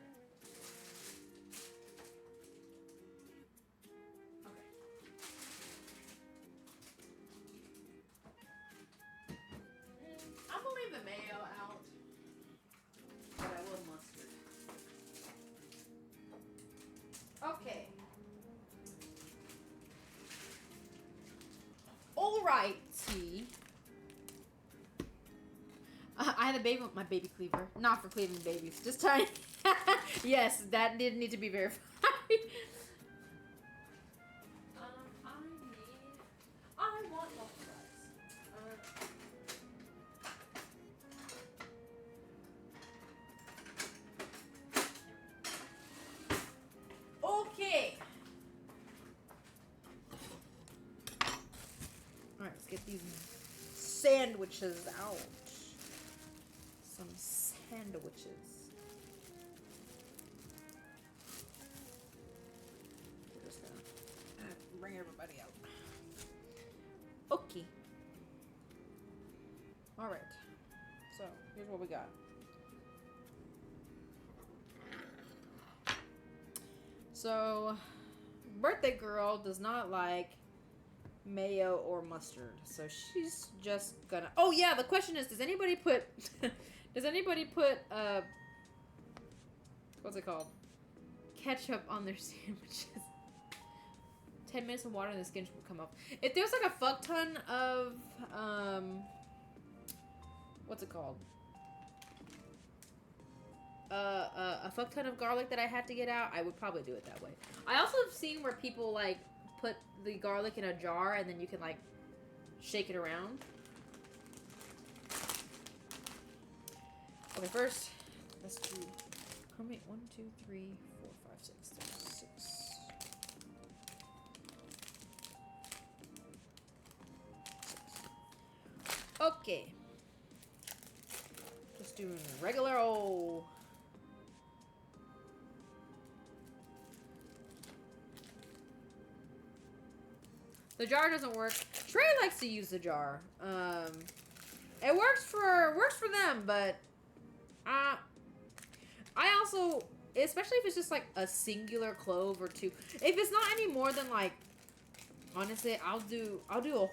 I'm gonna leave the mayo out, but I will mustard. Okay. Alrighty. I had a baby with my baby cleaver. Not for cleaving babies. Just trying. Yes, that did need to be verified. I want waffle fries. Okay. sandwiches. Ouch. Some sandwiches. We're just gonna bring everybody out. Okay. Alright. So, here's what we got. So, birthday girl does not like mayo or mustard. So she's just gonna... Oh yeah, the question is, does anybody put... what's it called? Ketchup on their sandwiches. 10 minutes of water and the skin will come off. If there's like a fuck ton of, what's it called? A fuck ton of garlic that I had to get out, I would probably do it that way. I also have seen where people, like, put the garlic in a jar and then you can, like, shake it around. Okay, first, let's do, how many? 1, 2, 3, 4, 5, 6, 6. Okay. Just doing regular old. The jar doesn't work. Trey likes to use the jar. It works for them, but I also, especially if it's just like a singular clove or two. If it's not any more than like, honestly, I'll do a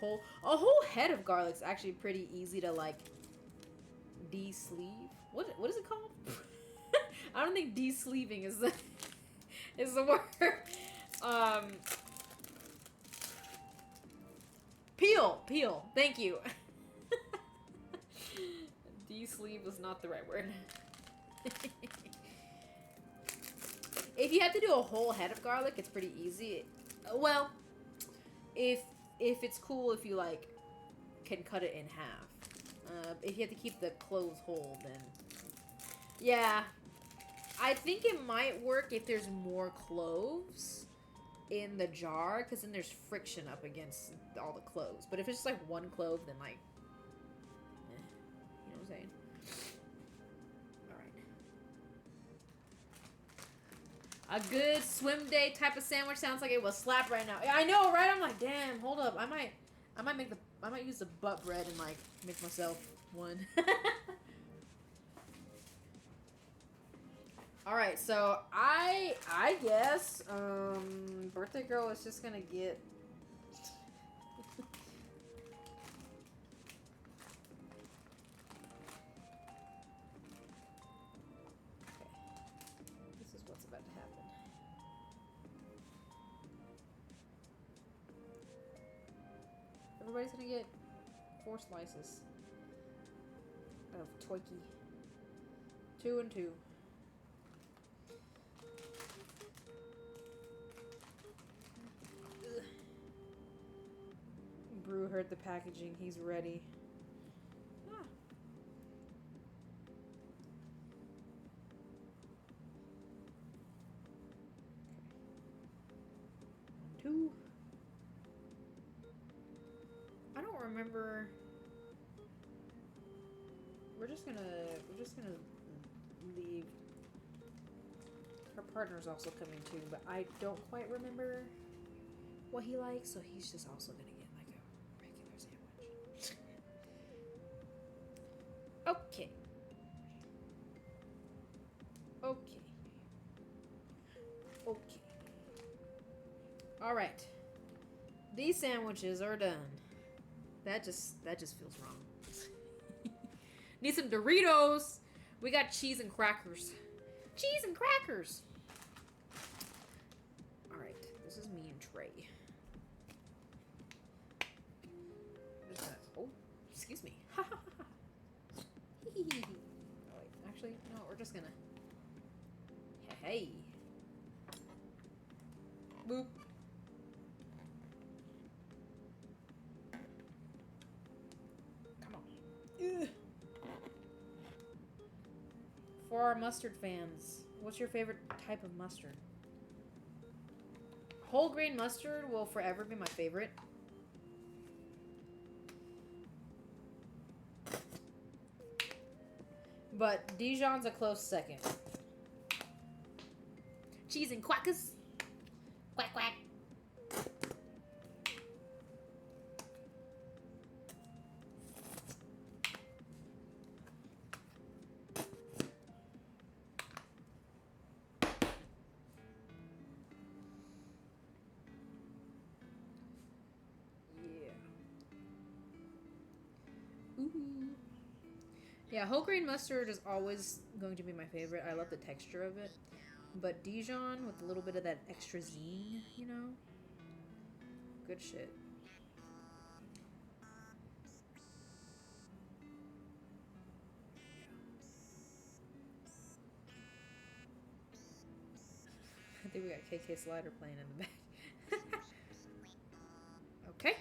whole head of garlic's actually pretty easy to like de-sleeve. What is it called? I don't think de-sleeving is the word. Peel. Thank you. De-sleeve was not the right word. If you have to do a whole head of garlic, it's pretty easy. Well, if it's cool if you like can cut it in half. If you have to keep the cloves whole, then yeah, I think it might work if there's more cloves in the jar, because then there's friction up against all the cloves. But if it's just like one clove, then like, you know what I'm saying? All right. A good swim day type of sandwich sounds like it will slap right now. I know, right? I'm like, damn. Hold up. I might use the butt bread and like make myself one. All right, so I guess birthday girl is just gonna get. Okay, this is what's about to happen. Everybody's gonna get 4 slices of Twikey. 2 and 2. Brew heard the packaging. He's ready. Ah. Okay. 2. I don't remember. We're just gonna leave. Her partner's also coming too, but I don't quite remember what he likes, so he's just also gonna get like a regular sandwich. Okay. All right. These sandwiches are done. That just feels wrong. Need some Doritos. We got cheese and crackers. Cheese and crackers. All right. This is me and Trey. Oh, excuse me. Oh, wait, actually, no. We're just gonna. Hey. Boop. Come on. Ugh. For our mustard fans, what's your favorite type of mustard? Whole grain mustard will forever be my favorite. But Dijon's a close second. Cheese and quackers. Quack, quack. Ooh. Yeah, whole grain mustard is always going to be my favorite. I love the texture of it. But Dijon with a little bit of that extra zing, you know? Good shit. I think we got KK Slider playing in the back. Okay.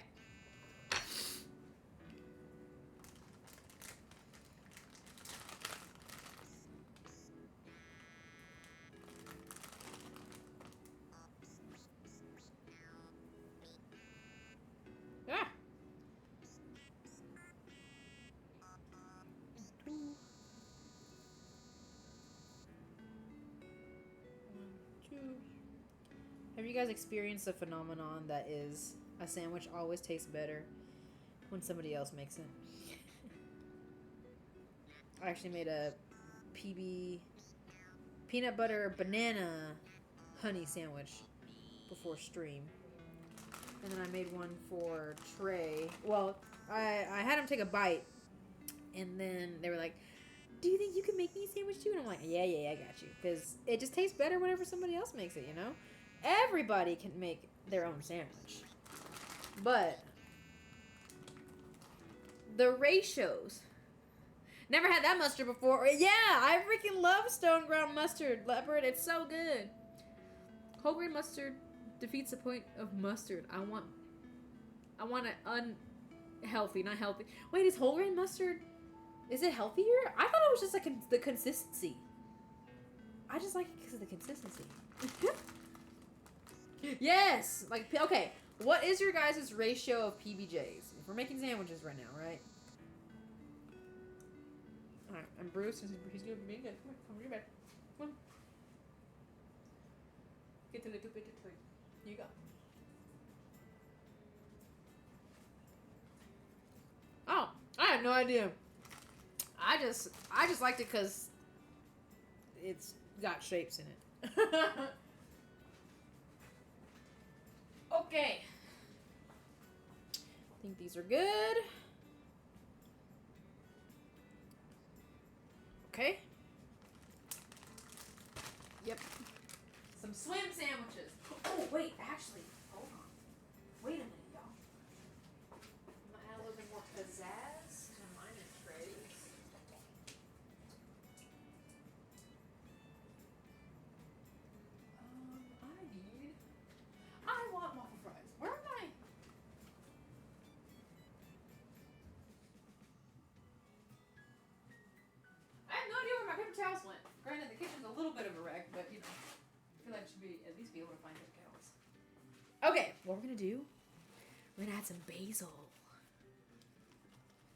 Ah. 1, 2. Have you guys experienced a phenomenon that is a sandwich always tastes better when somebody else makes it? I actually made a PB peanut butter banana honey sandwich before stream. And then I made one for Trey. Well, I had him take a bite, and then they were like, "Do you think you can make me a sandwich too?" And I'm like, "Yeah, I got you." Because it just tastes better whenever somebody else makes it, you know? Everybody can make their own sandwich. But the ratios. Never had that mustard before. Yeah, I freaking love stone ground mustard, Leopard. It's so good. Whole grain mustard defeats the point of mustard. I want it unhealthy, not healthy. Wait, is whole grain mustard, is it healthier? I thought it was just like the consistency. I just like it because of the consistency. Yes! Like, okay, what is your guys' ratio of PBJs? If we're making sandwiches right now, right? Alright, and Bruce, he's doing me good. Come on, your bed. Come on. Get a little bit of toy. You go. Oh, I had no idea. I just liked it because it's got shapes in it. Okay. I think these are good. Okay. Yep. Some swim sandwiches. Oh, wait, actually, hold on. Wait a minute, y'all. I'm gonna add a little bit more pizzazz to mine and Trey's. I want waffle fries. Where am I? I have no idea where my paper towels went. Granted, the kitchen's a little bit of a wreck, but you know, I feel like I should at least be able to find paper towels. Okay, what we're gonna do, we're gonna add some basil.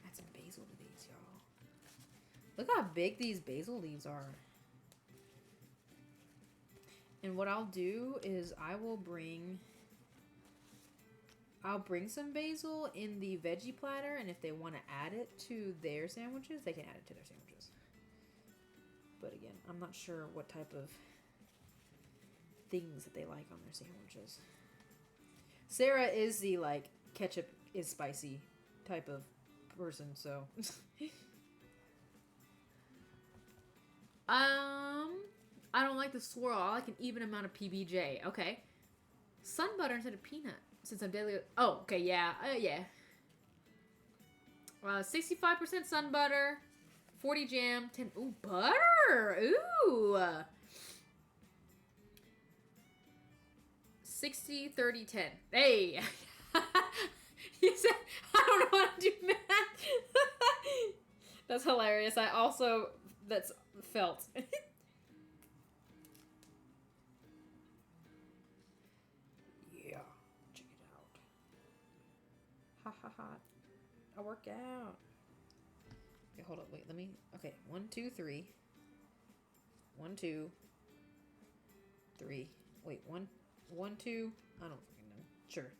Add some basil to these, y'all. Look how big these basil leaves are. And what I'll do is I'll bring some basil in the veggie platter, and if they want to add it to their sandwiches, they can add it to their sandwiches. But again, I'm not sure what type of things that they like on their sandwiches. Sarah is the, like, ketchup is spicy type of person, so. I don't like the swirl. I like an even amount of PBJ. Okay. Sun butter instead of peanut. Since I'm daily. Oh, okay, yeah. Yeah. 65% sun butter. 40 jam. 10. Ooh, butter. Ooh. 60, 30, 10. Hey. You said, I don't know how to do math. That's hilarious. That's felt. Yeah. Check it out. Ha ha ha. I work out. Okay, hold up. Wait, let me. Okay, 1, 2, 3. 1, 2, 3. Wait, 1, 1, 2. I don't fucking know. Sure.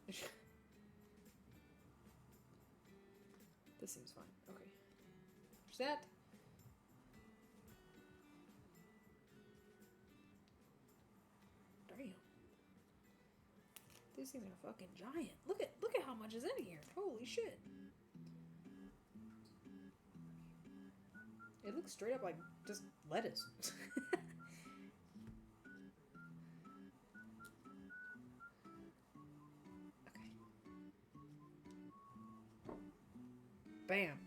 This seems fine. Okay. Set. Damn. These things are fucking giant. Look at how much is in here. Holy shit. It looks straight up like just lettuce. Okay. Bam.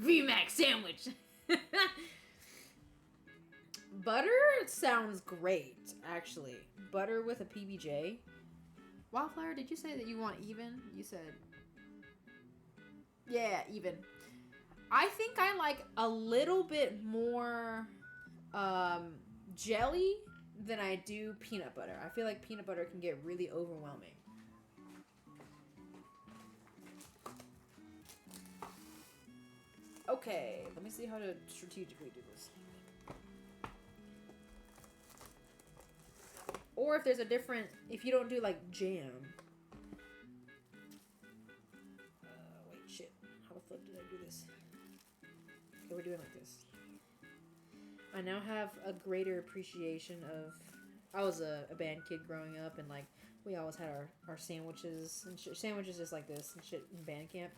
VMAX sandwich. Butter sounds great, actually. Butter with a PBJ. Wildflower, did you say that you want even? You said... Yeah, even. I think I like a little bit more jelly than I do peanut butter. I feel like peanut butter can get really overwhelming. Okay, let me see how to strategically do this. Or if there's a different, if you don't do like jam. Wait, shit. How the fuck did I do this? Okay, we're doing like this. I now have a greater appreciation of, I was a band kid growing up, and like, we always had our sandwiches and shit. Sandwiches just like this and shit in band camp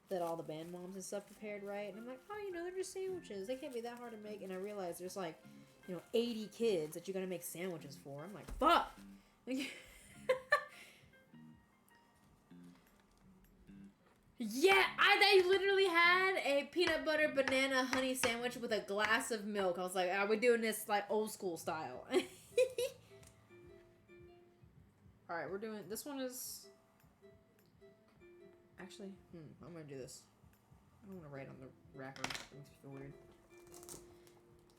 that all the band moms and stuff prepared, right? And I'm like, oh, you know, they're just sandwiches. They can't be that hard to make. And I realized there's like, you know, 80 kids that you gotta make sandwiches for. I'm like, fuck! Yeah, they literally had a peanut butter banana honey sandwich with a glass of milk. I was like, are we doing this like old school style? Alright, we're doing, this one is, actually, I'm gonna do this. I don't want to write on the wrapper. It makes me feel weird.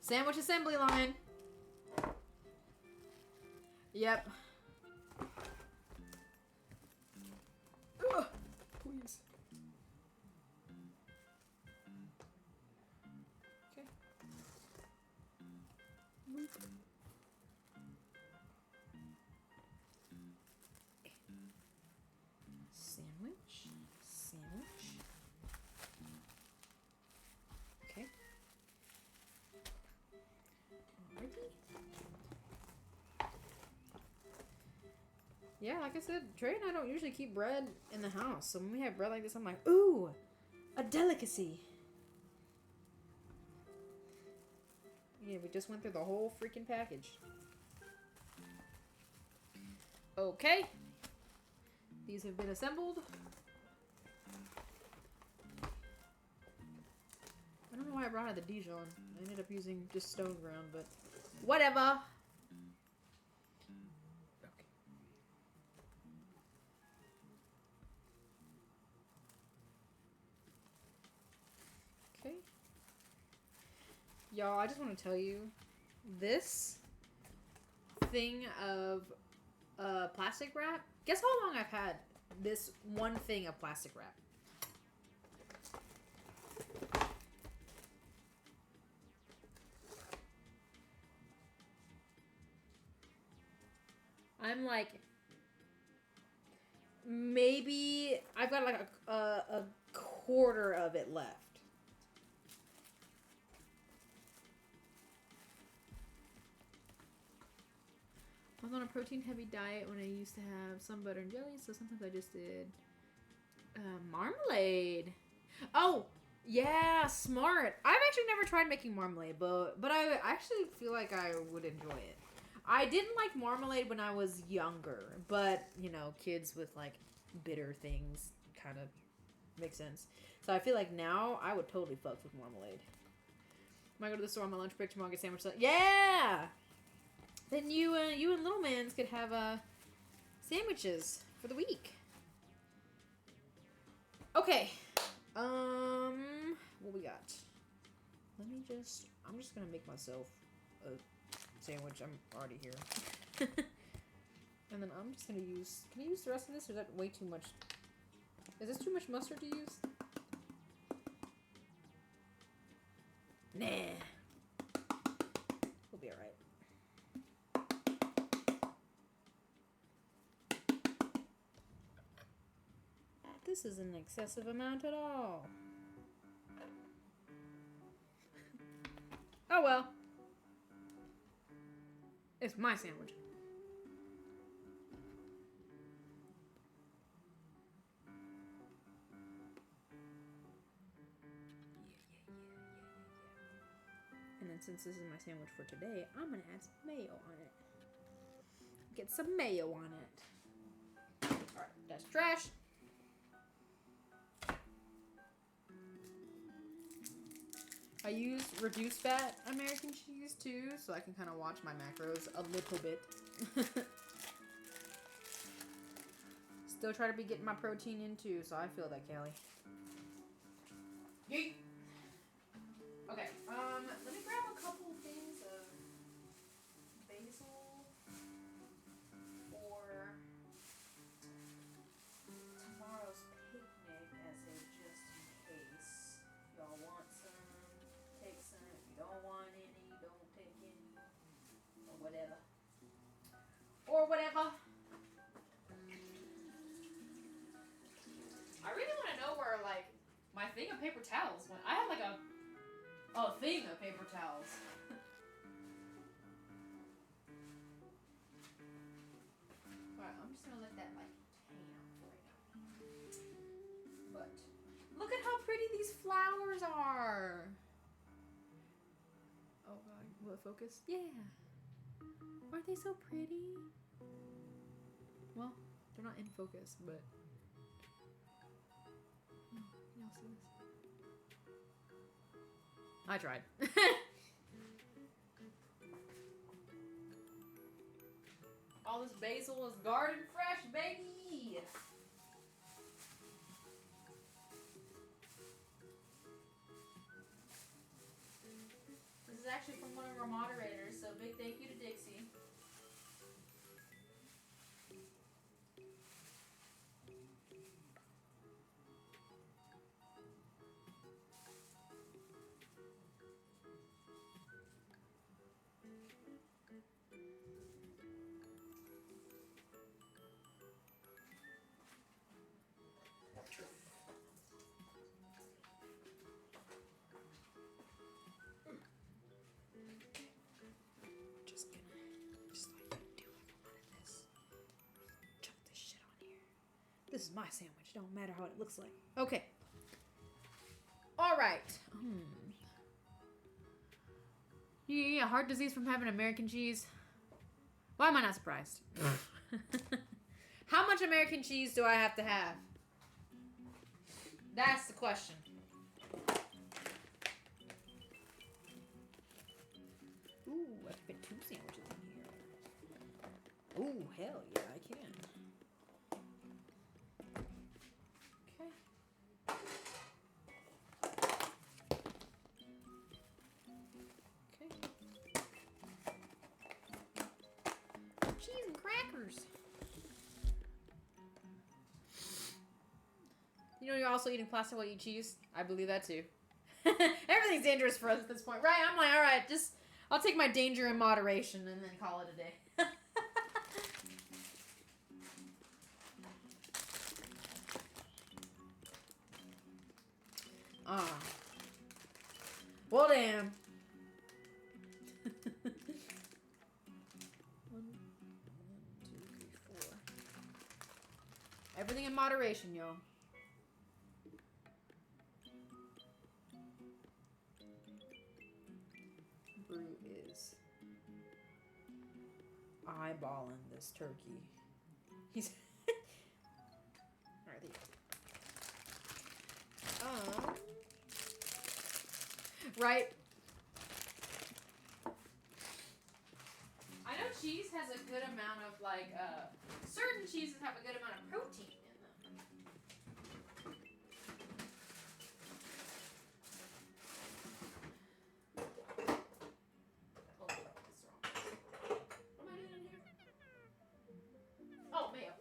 Sandwich assembly line. Yep. Ugh, please. Okay. Sandwich. Okay. Alrighty. Yeah, like I said, Trey and I don't usually keep bread in the house. So when we have bread like this, I'm like, ooh, a delicacy. Yeah, we just went through the whole freaking package. Okay. These have been assembled. I don't know why I brought out the Dijon. I ended up using just stone ground, but whatever. Okay. Y'all, I just want to tell you, this thing of plastic wrap, guess how long I've had this one thing of plastic wrap? I'm like, maybe I've got like a quarter of it left. I was on a protein-heavy diet when I used to have some butter and jelly, so sometimes I just did marmalade. Oh, yeah, smart. I've actually never tried making marmalade, but I actually feel like I would enjoy it. I didn't like marmalade when I was younger, but, you know, kids with, like, bitter things kind of make sense. So I feel like now I would totally fuck with marmalade. Might go to the store on my lunch break tomorrow and get sandwich. Yeah! Then you and little mans could have sandwiches for the week. Okay. What we got? I'm just gonna make myself a sandwich. I'm already here. And then I'm just gonna use, can I use the rest of this, or is that way too much Is this too much mustard to use? Nah. We'll be alright. This isn't an excessive amount at all. Oh well. It's my sandwich. And then since this is my sandwich for today, I'm gonna add some mayo on it. Get some mayo on it. Alright, that's trash. I use reduced fat American cheese too, so I can kind of watch my macros a little bit. Still try to be getting my protein in too, so I feel that, Callie. Yeet. Okay, let me grab a couple things of basil for tomorrow's picnic as a just in case. Y'all want some, take some. If you don't want any, don't take any. Or whatever. Or whatever. I really want to know where, like, my thing of paper towels went. I had, like, a thing of paper towels. Alright, I'm just gonna let that, like, hang out for right now. But, look at how pretty these flowers are. Oh god, will it focus? Yeah. Aren't they so pretty? Well, they're not in focus, but... Can y'all see this? I tried. All this basil is garden fresh, baby! This is actually from one of our moderators, so big thank you to Dixie. This is my sandwich. Don't matter how it looks like. Okay. All right. Yeah, heart disease from having American cheese. Why am I not surprised? How much American cheese do I have to have? That's the question. Ooh, I can fit 2 sandwiches in here. Ooh, hell yeah, I can. Cheese and crackers. You know you're also eating plastic while you eat cheese? I believe that too. Everything's dangerous for us at this point, right? I'm like, alright, just I'll take my danger in moderation and then call it a day. Well, damn. 1, 2, 3, 4. Everything in moderation, yo. Brew is eyeballing this turkey. He's alright. Right. I know cheese has a good amount of like certain cheeses have a good amount of protein in them. Oh, this is wrong. What am I doing in here? Oh, mayo.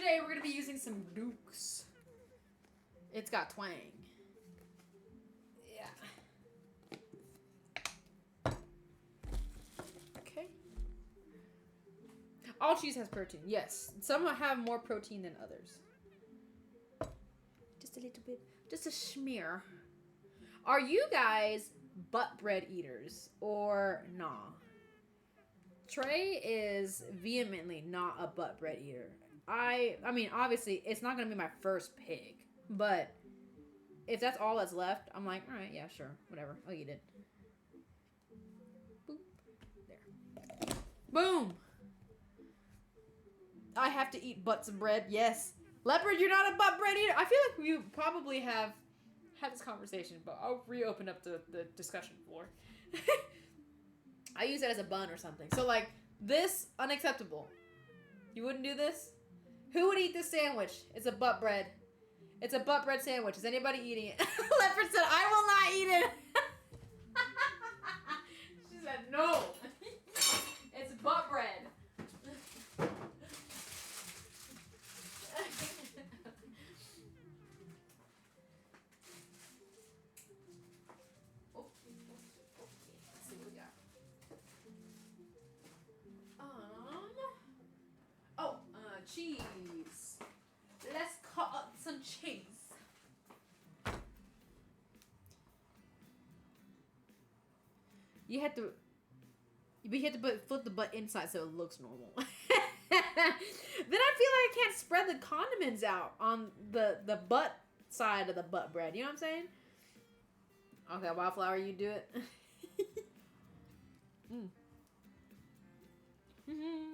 Today we're gonna be using some Dukes. It's got twang. Yeah. Okay. All cheese has protein. Yes. Some have more protein than others. Just a little bit. Just a schmear. Are you guys butt bread eaters or nah? Trey is vehemently not a butt bread eater. I mean, obviously, it's not going to be my first pick. But if that's all that's left, I'm like, all right, yeah, sure. Whatever. I'll eat it. Boop. There. Boom! I have to eat butts of bread. Yes. Leopard, you're not a butt bread eater. I feel like we probably have had this conversation, but I'll reopen up the discussion floor. I use it as a bun or something. So, like, this, unacceptable. You wouldn't do this? Who would eat this sandwich? It's a butt bread. It's a butt bread sandwich. Is anybody eating it? Leopard said, I will not eat it. She said, no. It's butt bread. Let's see what we got. Cheese. Let's cut up some cheese. You had to flip the butt inside so it looks normal. Then I feel like I can't spread the condiments out on the butt side of the butt bread. You know what I'm saying? Okay, Wildflower, you do it. Mm. Mm-hmm.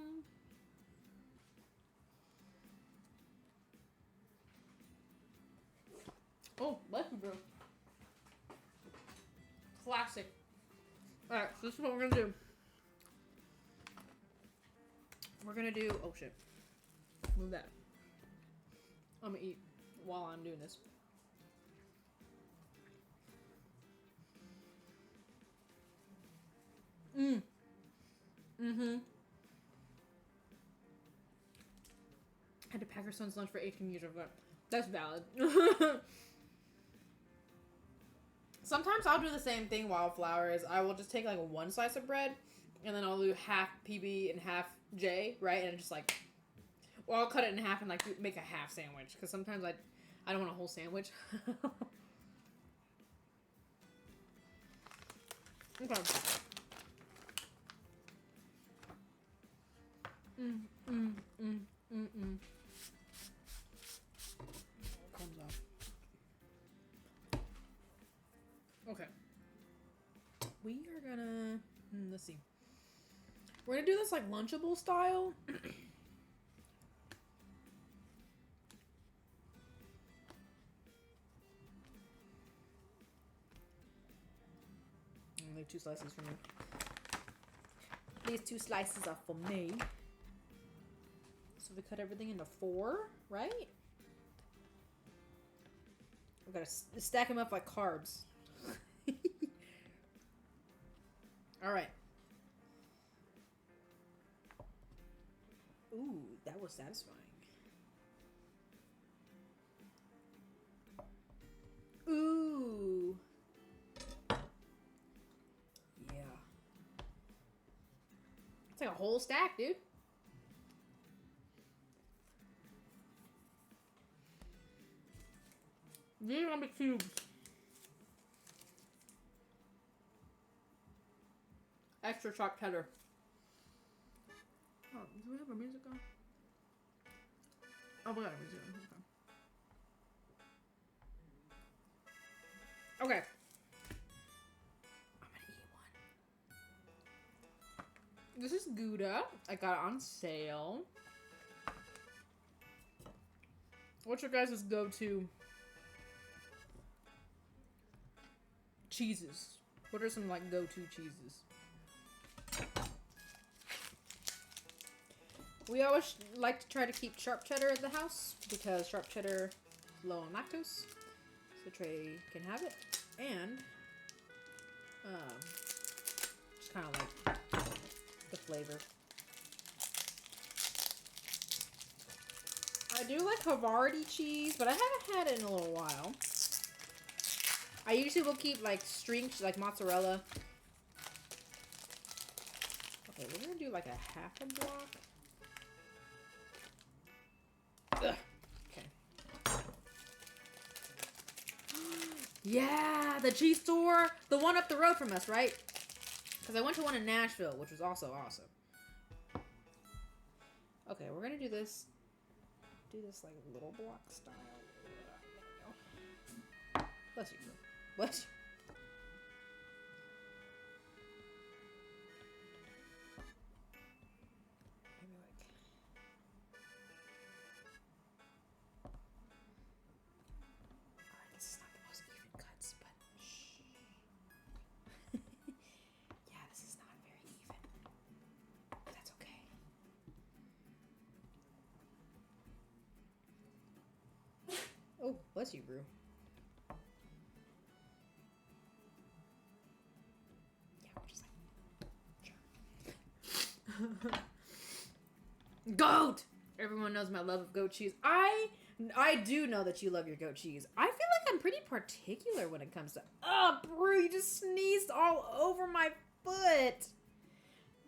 Oh, let's go. Classic. Alright, so this is what we're gonna do. We're gonna do. Oh shit. Move that. I'm gonna eat while I'm doing this. Mm-hmm. Had to pack her son's lunch for 18 years of that. That's valid. Sometimes I'll do the same thing, Wildflower, is I will just take like one slice of bread and then I'll do half PB and half J, right? And just like, or I'll cut it in half and like make a half sandwich because sometimes I don't want a whole sandwich. Okay. Comes off. Okay. We are gonna let's see. We're gonna do this like Lunchable style. Leave 2 slices for me. These 2 slices are for me. So we cut everything into 4, right? We gotta stack them up like carbs. All right. Ooh, that was satisfying. Ooh. Yeah. It's like a whole stack, dude. These are gonna be cubes. Extra chopped cheddar. Oh, do we have our music on? Oh, we got our music on. Okay. I'm gonna eat one. This is Gouda. I got it on sale. What's your guys' go-to cheeses? What are some like go-to cheeses? We always like to try to keep sharp cheddar at the house because sharp cheddar is low on lactose, so Trey can have it, and just kind of like the flavor. I I do like Havarti cheese, but I haven't had it in a little while. I usually will keep like string, like mozzarella. Okay, we're gonna do like a half a block. Ugh. Okay. Yeah, the cheese store, the one up the road from us, right? Because I went to one in Nashville, which was also awesome. Okay, we're gonna do this. Do this like little block style. Bless you, bro. Bless you. Maybe like. Alright, this is not the most even cuts, but shh. Yeah, this is not very even. But that's okay. Oh, bless you, bro. Goat! Everyone knows my love of goat cheese. I do know that you love your goat cheese. I feel like I'm pretty particular when it comes to... Oh, bro, you just sneezed all over my foot.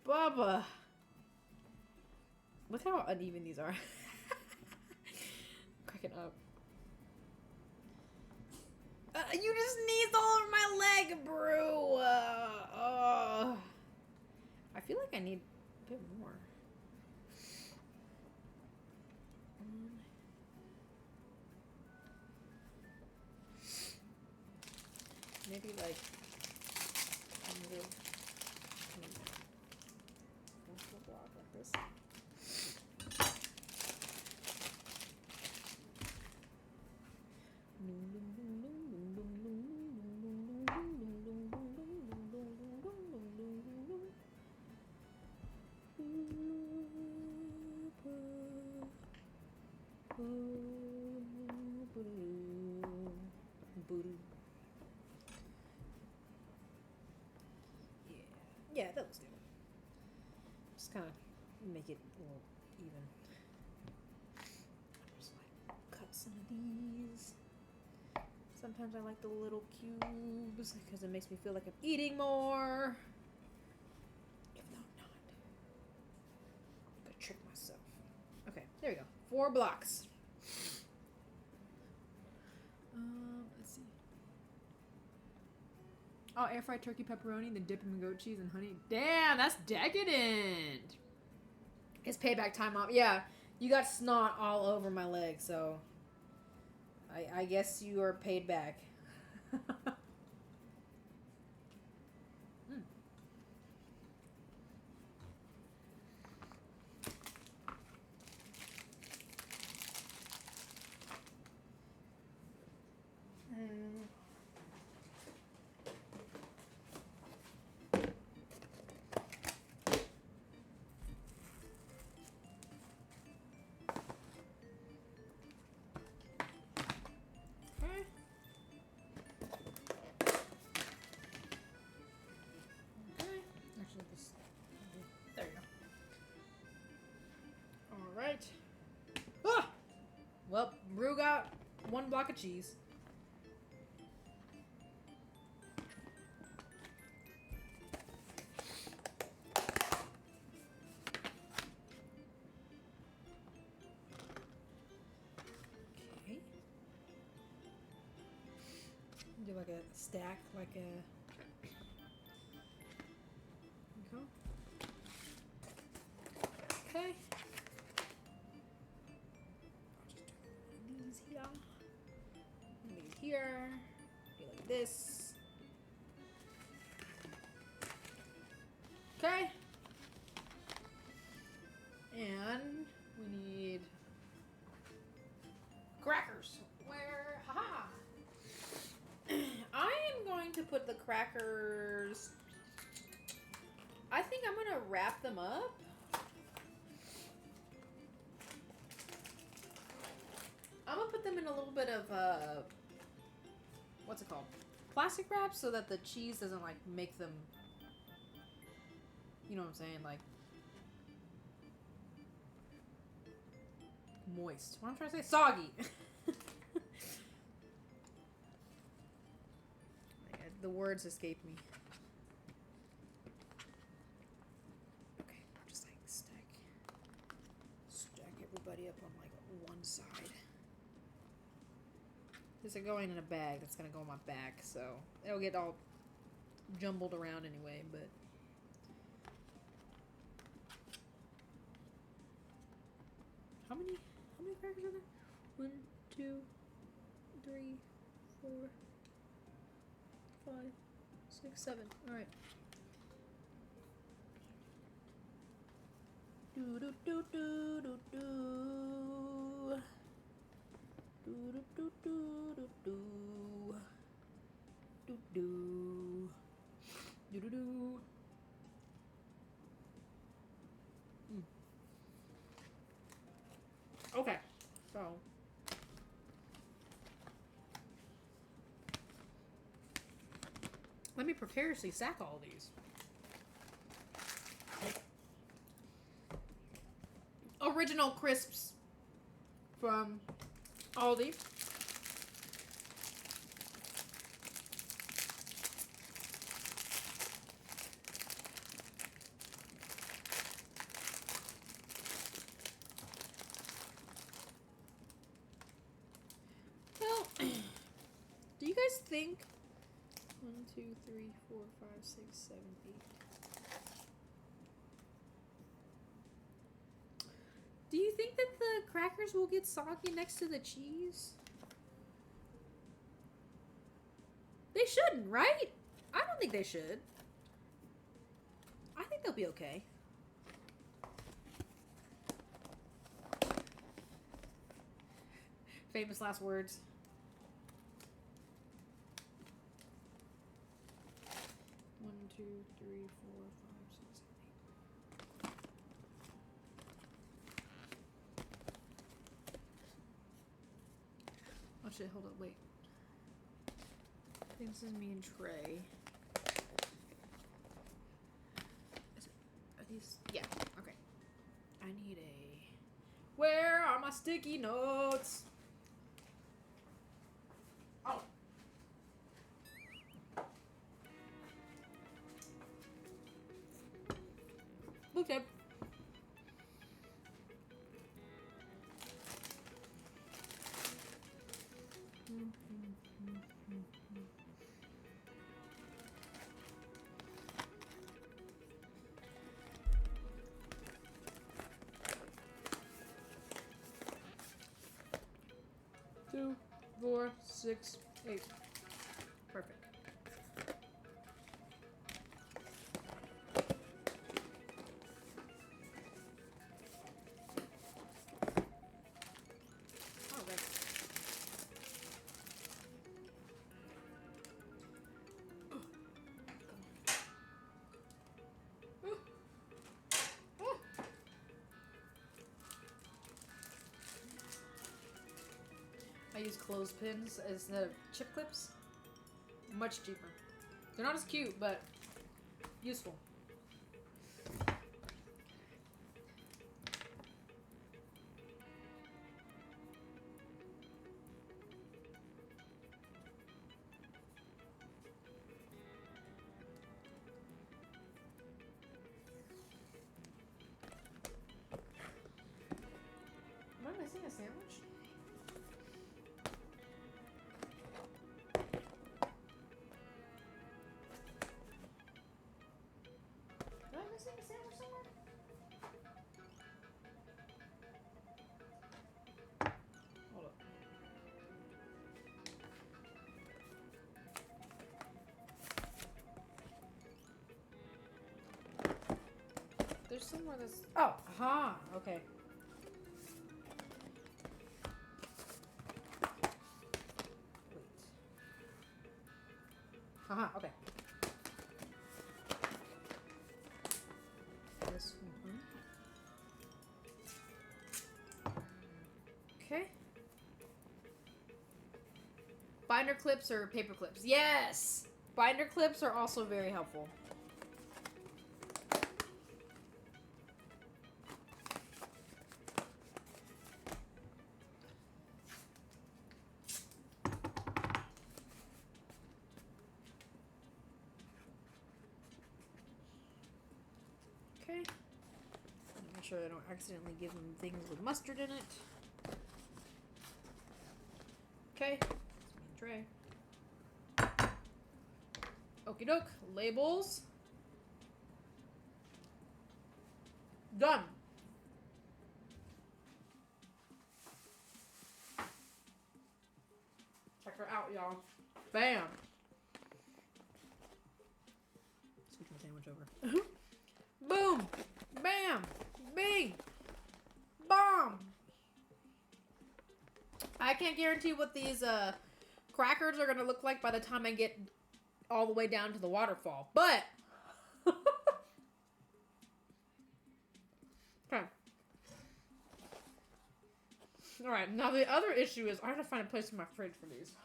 Bubba. Look how uneven these are. Cracking up. You just sneezed all over my leg, bro. I feel like I need a bit more. Maybe like another block like this. Yeah, that looks good. Just kind of make it a little even. Just like cut some of these. Sometimes I like the little cubes because it makes me feel like I'm eating more. If not, I'm gonna trick myself. Okay, there we go. 4 blocks. Let's see. Oh, air fried turkey pepperoni, then dip them in goat cheese and honey. Damn, that's decadent. It's payback time off. Yeah, you got snot all over my leg, so I guess you are paid back. There you go. Alright. Ah! Well, Brew got 1 block of cheese. Okay. Do like a stack, like a... Okay. These here. These here. Do like this. Okay. And we need crackers. Where? Haha. I am going to put the crackers. I think I'm gonna wrap them up. I'm gonna put them in a little bit of what's it called? Plastic wrap, so that the cheese doesn't like make them. You know what I'm saying? Like Moist. What I'm trying to say? Soggy. The words escape me. Okay, just like stack everybody up on like one side. These are going in a bag that's gonna go on my back, so it'll get all jumbled around anyway, but how many crackers are there? 1, 2, 3, 4, 5, 6, 7. All right. Do do do do do do. Do do do do do do. Do do. Do do do. Okay, so let me precariously stack all these. Original crisps from Aldi. Well, do you guys think 1, 2, 3, 4, 5, 6, 7, 8. Do you think that the crackers will get soggy next to the cheese? They shouldn't, right? I don't think they should. I think they'll be okay. Famous last words. One, two, three, 4, 5, 6, 7, 8. Oh shit, hold up, wait. I think this is me and Trey. Are these? Yeah, okay. I need a... Where are my sticky notes? Oh. Okay. Two, 4, 6, 8. Perfect. All right. I use clothespins as the chip clips. Much cheaper. They're not as cute, but useful. Am I missing a sandwich? Am I missing a sandwich somewhere? Hold up. There's somewhere that's... Oh, aha, okay. Wait. Aha, okay. This one. Okay. Binder clips or paper clips? Yes! Binder clips are also very helpful. Okay. Make sure I don't accidentally give them things with mustard in it. Okay. Tray. Okie doke. Labels. Done. Check her out, y'all. Bam. Switch my sandwich over. Boom. Bam. Bing. Bomb. I can't guarantee what these crackers are gonna look like by the time I get all the way down to the waterfall, but okay. All right. Now the other issue is I have to find a place in my fridge for these.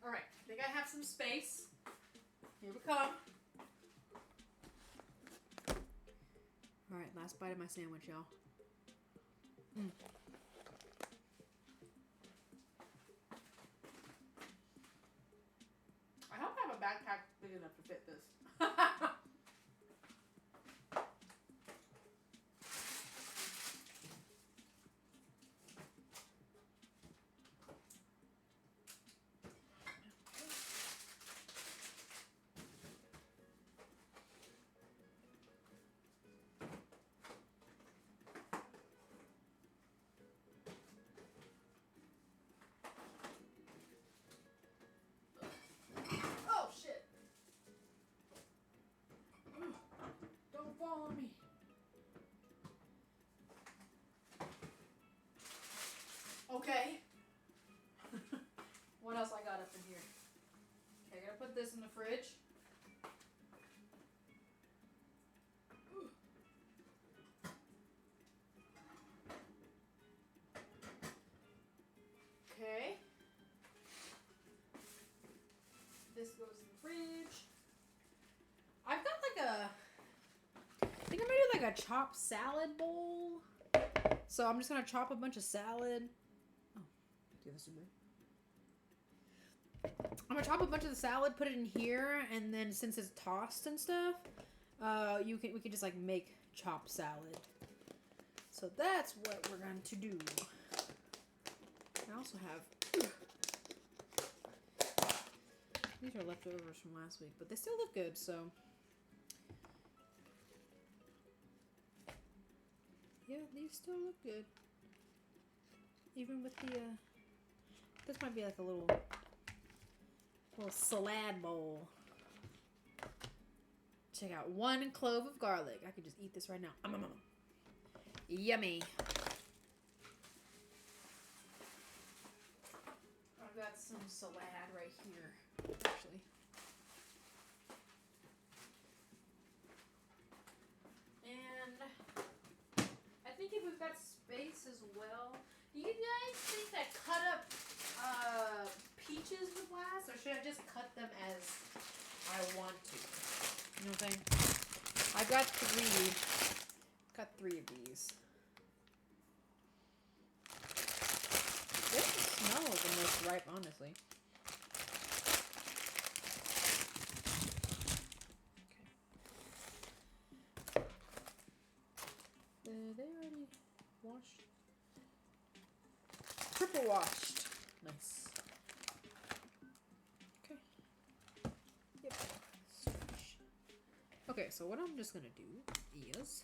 Alright, I think I have some space. Here we come. Alright, last bite of my sandwich, y'all. I hope I have a backpack big enough to fit this. Oh, shit. Don't fall on me. Okay. What else I got up in here? Okay, I gotta put this in the fridge. Okay. This goes in the fridge. I've got like I think I'm gonna do like a chopped salad bowl. So I'm just gonna chop a bunch of salad. Oh, do this again. I'm gonna chop a bunch of the salad, put it in here, and then since it's tossed and stuff, we can just like make chopped salad. So that's what we're going to do. I also have these are leftovers from last week, but they still look good. So yeah, these still look good, even with the. This might be like a little salad bowl. Check out 1 clove of garlic. I could just eat this right now. Yummy. I've got some salad right here, actually. And I think if we've got space as well. Do you guys think that cut up peaches would last, or should I just cut them as I want to? You know what I'm saying? I got 3. Got 3 of these. This smells the most ripe, honestly. Okay. They already washed. Triple washed. Nice. Okay. Yep. Okay, so what I'm just gonna do is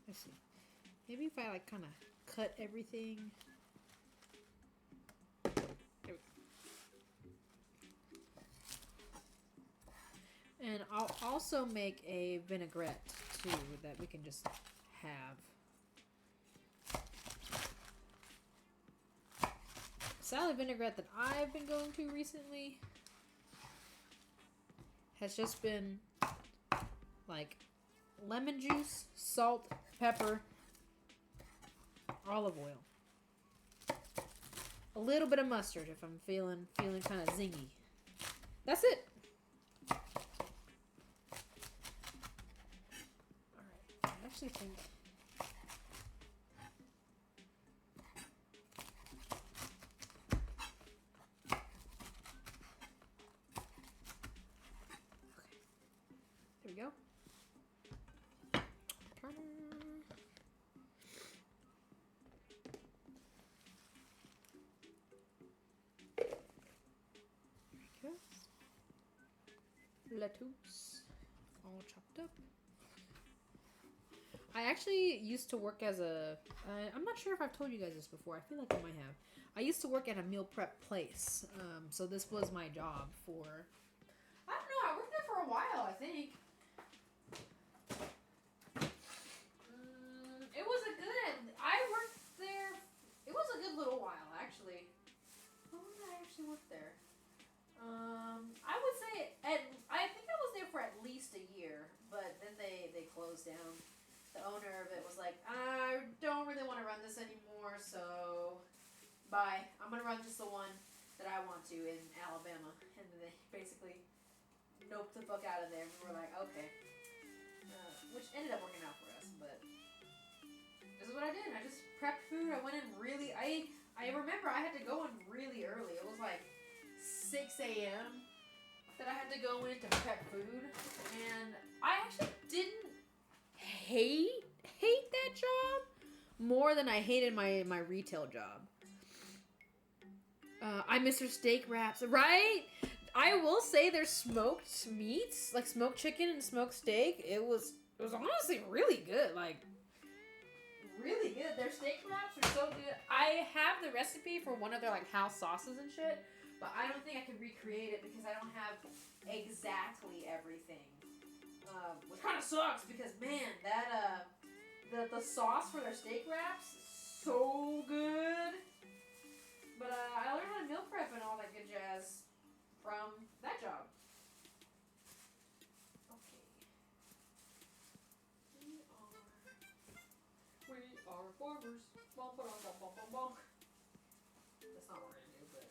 let's see. Maybe if I like kind of cut everything. There we go. And I'll also make a vinaigrette too that we can just have. salad vinaigrette that I've been going to recently has just been like lemon juice, salt, pepper, olive oil, a little bit of mustard if I'm feeling kind of zingy. That's it. All right, I actually think. There we go. Turner. There he goes. Lettuce. All chopped up. I actually used to work as a... I'm not sure if I've told you guys this before. I feel like I might have. I used to work at a meal prep place. So this was my job for... I don't know. I worked there for a while, I think. It was a good... I worked there... It was a good little while, actually. How long did I actually work there? I would say... I think I was there for at least a year. But then they closed down. The owner of it was like, I don't really want to run this anymore, so... Bye. I'm going to run just the one that I want to in Alabama. And then they basically noped the fuck out of there. We were like, okay. Which ended up working out for us, but... This is what I did. I just prepped food. I went in really... I remember I had to go in really early. It was like 6 a.m. that I had to go in to prep food. And I actually didn't hate that job more than I hated my retail job. I miss their steak wraps, right? I will say their smoked meats, like smoked chicken and smoked steak, it was honestly really good. Like, really good. Their steak wraps are so good. I have the recipe for one of their like house sauces and shit, but I don't think I could recreate it because I don't have exactly everything. Which kind of sucks because man, that the sauce for their steak wraps so good. But I learned how to meal prep and all that good jazz from that job. Okay. We are farmers. Bum, bum, bum, bum, bum, bum. That's not what we're gonna do, but.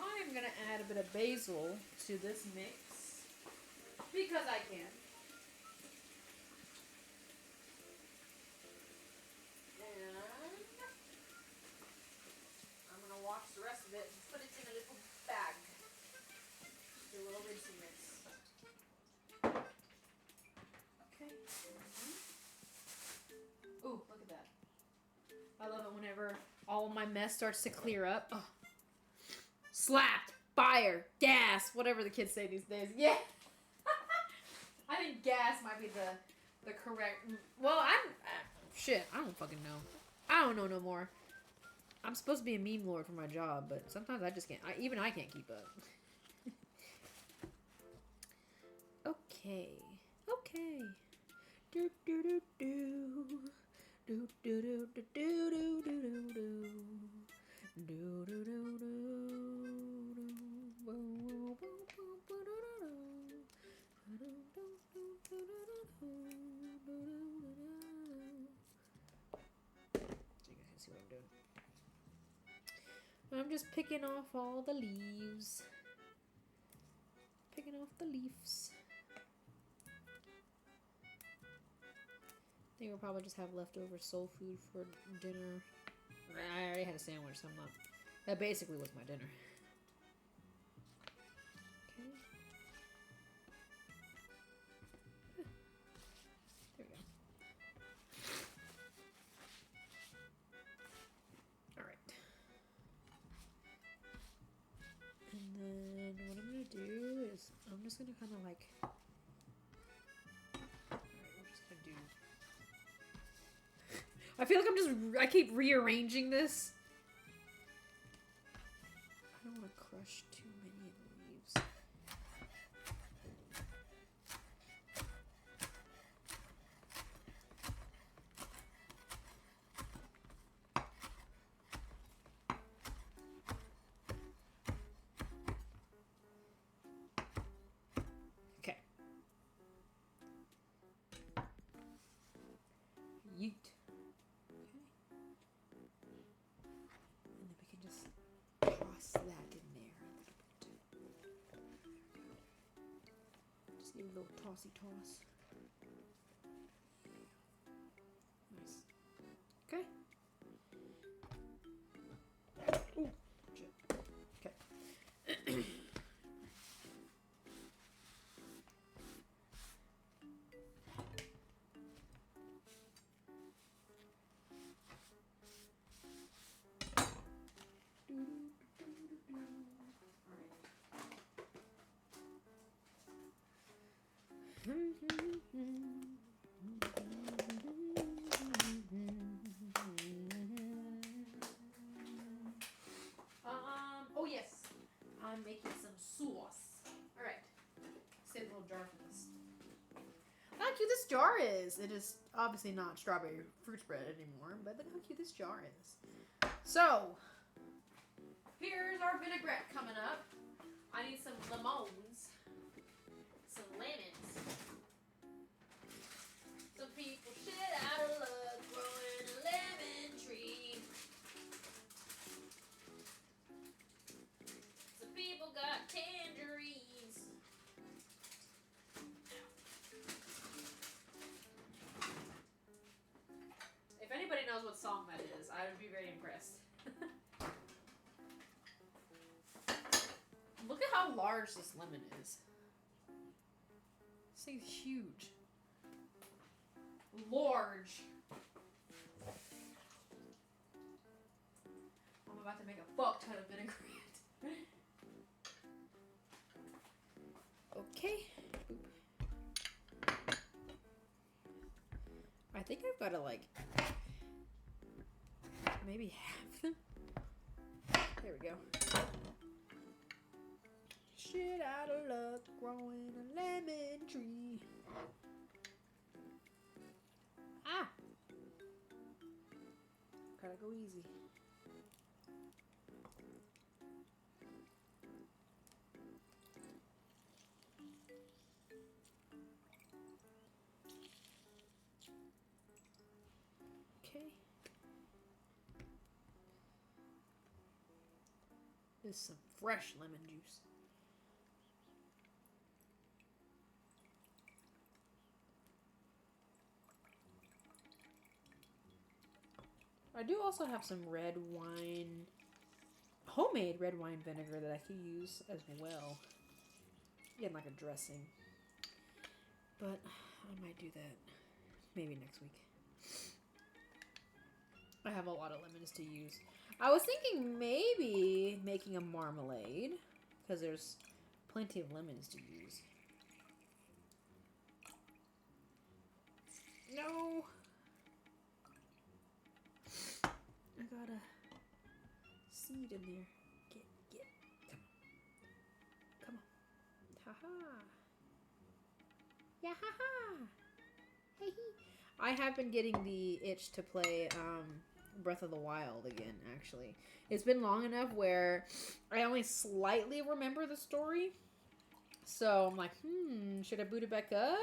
I'm gonna add a bit of basil to this mix because I can. And I'm gonna wash the rest of it and put it in a little bag. Just do a little rinsing mix. Okay. Ooh, look at that. I love it whenever all my mess starts to clear up. Oh. Slapped, fire, gas, whatever the kids say these days. Yeah. I think gas might be the correct... Well, shit, I don't fucking know. I don't know no more. I'm supposed to be a meme lord for my job, but sometimes I just can't. Even I can't keep up. Okay. Okay. Do do do do. Do do do do do do do do. Do do do do. So you guys can see what I'm doing. I'm just picking off all the leaves. Picking off the leaves. I think we'll probably just have leftover soul food for dinner. I already had a sandwich, so I'm not. That basically was my dinner. Okay. There we go. Alright. And then what I'm going to do is I'm just going to kind of like... Alright, we're just going to do... I feel like I keep rearranging this gosh, too many leaves. Okay. Yeet. And then we can just toss that in there a little bit. Just give it a little tossy toss. Nice. Okay. Ooh, shit. Okay. Oh yes, I'm making some sauce. All right, save a little jar for this. Look how cute this jar is. It is obviously not strawberry fruit spread anymore, but look how cute this jar is. So, here's our vinaigrette coming up. I need some lemons, some lemons. Some people shit out of luck growing a lemon tree. Some people got tangerines. If anybody knows what song that is, I would be very impressed. Look at how large this lemon is. This thing's huge. Large. I'm about to make a fuck ton of vinaigrette. Okay. I think I've got to like maybe half them. There we go. Shit out of luck growing a lemon tree. Ah! Gotta go easy. Okay. This is some fresh lemon juice. I do also have some red wine, homemade red wine vinegar that I could use as well. Again, like a dressing. But I might do that maybe next week. I have a lot of lemons to use. I was thinking maybe making a marmalade, because there's plenty of lemons to use. No! I got a seed in there. Get. Come on. Ha-ha. Yeah, ha-ha. Hey, I have been getting the itch to play Breath of the Wild again, actually. It's been long enough where I only slightly remember the story. So I'm like, should I boot it back up?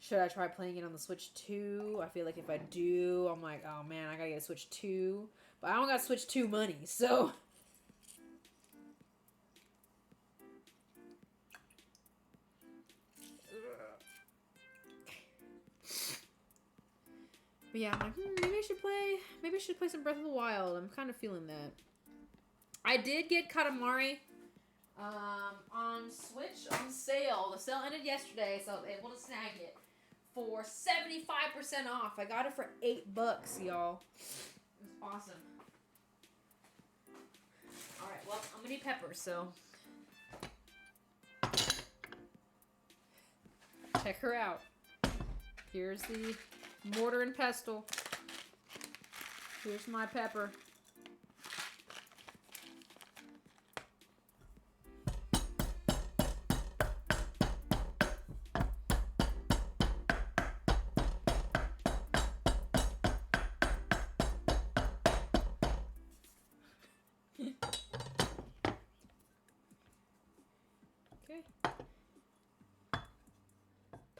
Should I try playing it on the Switch 2? I feel like if I do, I'm like, oh man, I gotta get a Switch 2. But I don't got Switch 2 money, so... But yeah, I'm like, maybe I should play some Breath of the Wild. I'm kind of feeling that. I did get Katamari on Switch on sale. The sale ended yesterday, so I was able to snag it for 75% off. I got it for $8, y'all. It was awesome. Alright, well, I'm gonna need pepper, so... check her out. Here's the mortar and pestle. Here's my pepper.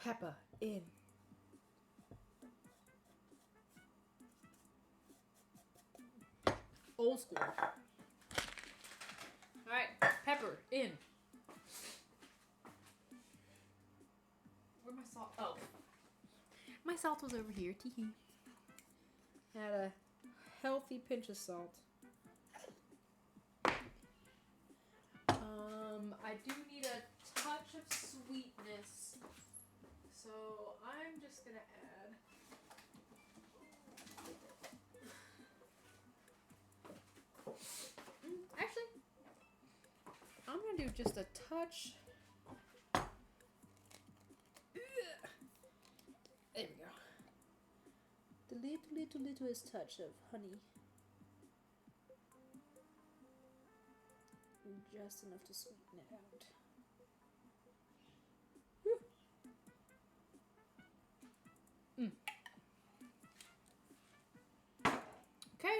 pepper in. Old school. Alright, pepper in. Where'd my salt? Oh. My salt was over here. Teehee. Add a healthy pinch of salt. I do need a touch of sweetness. So I'm just gonna add actually, I'm gonna do just a touch. There we go. The littlest touch of honey. Just enough to sweeten it out. Okay.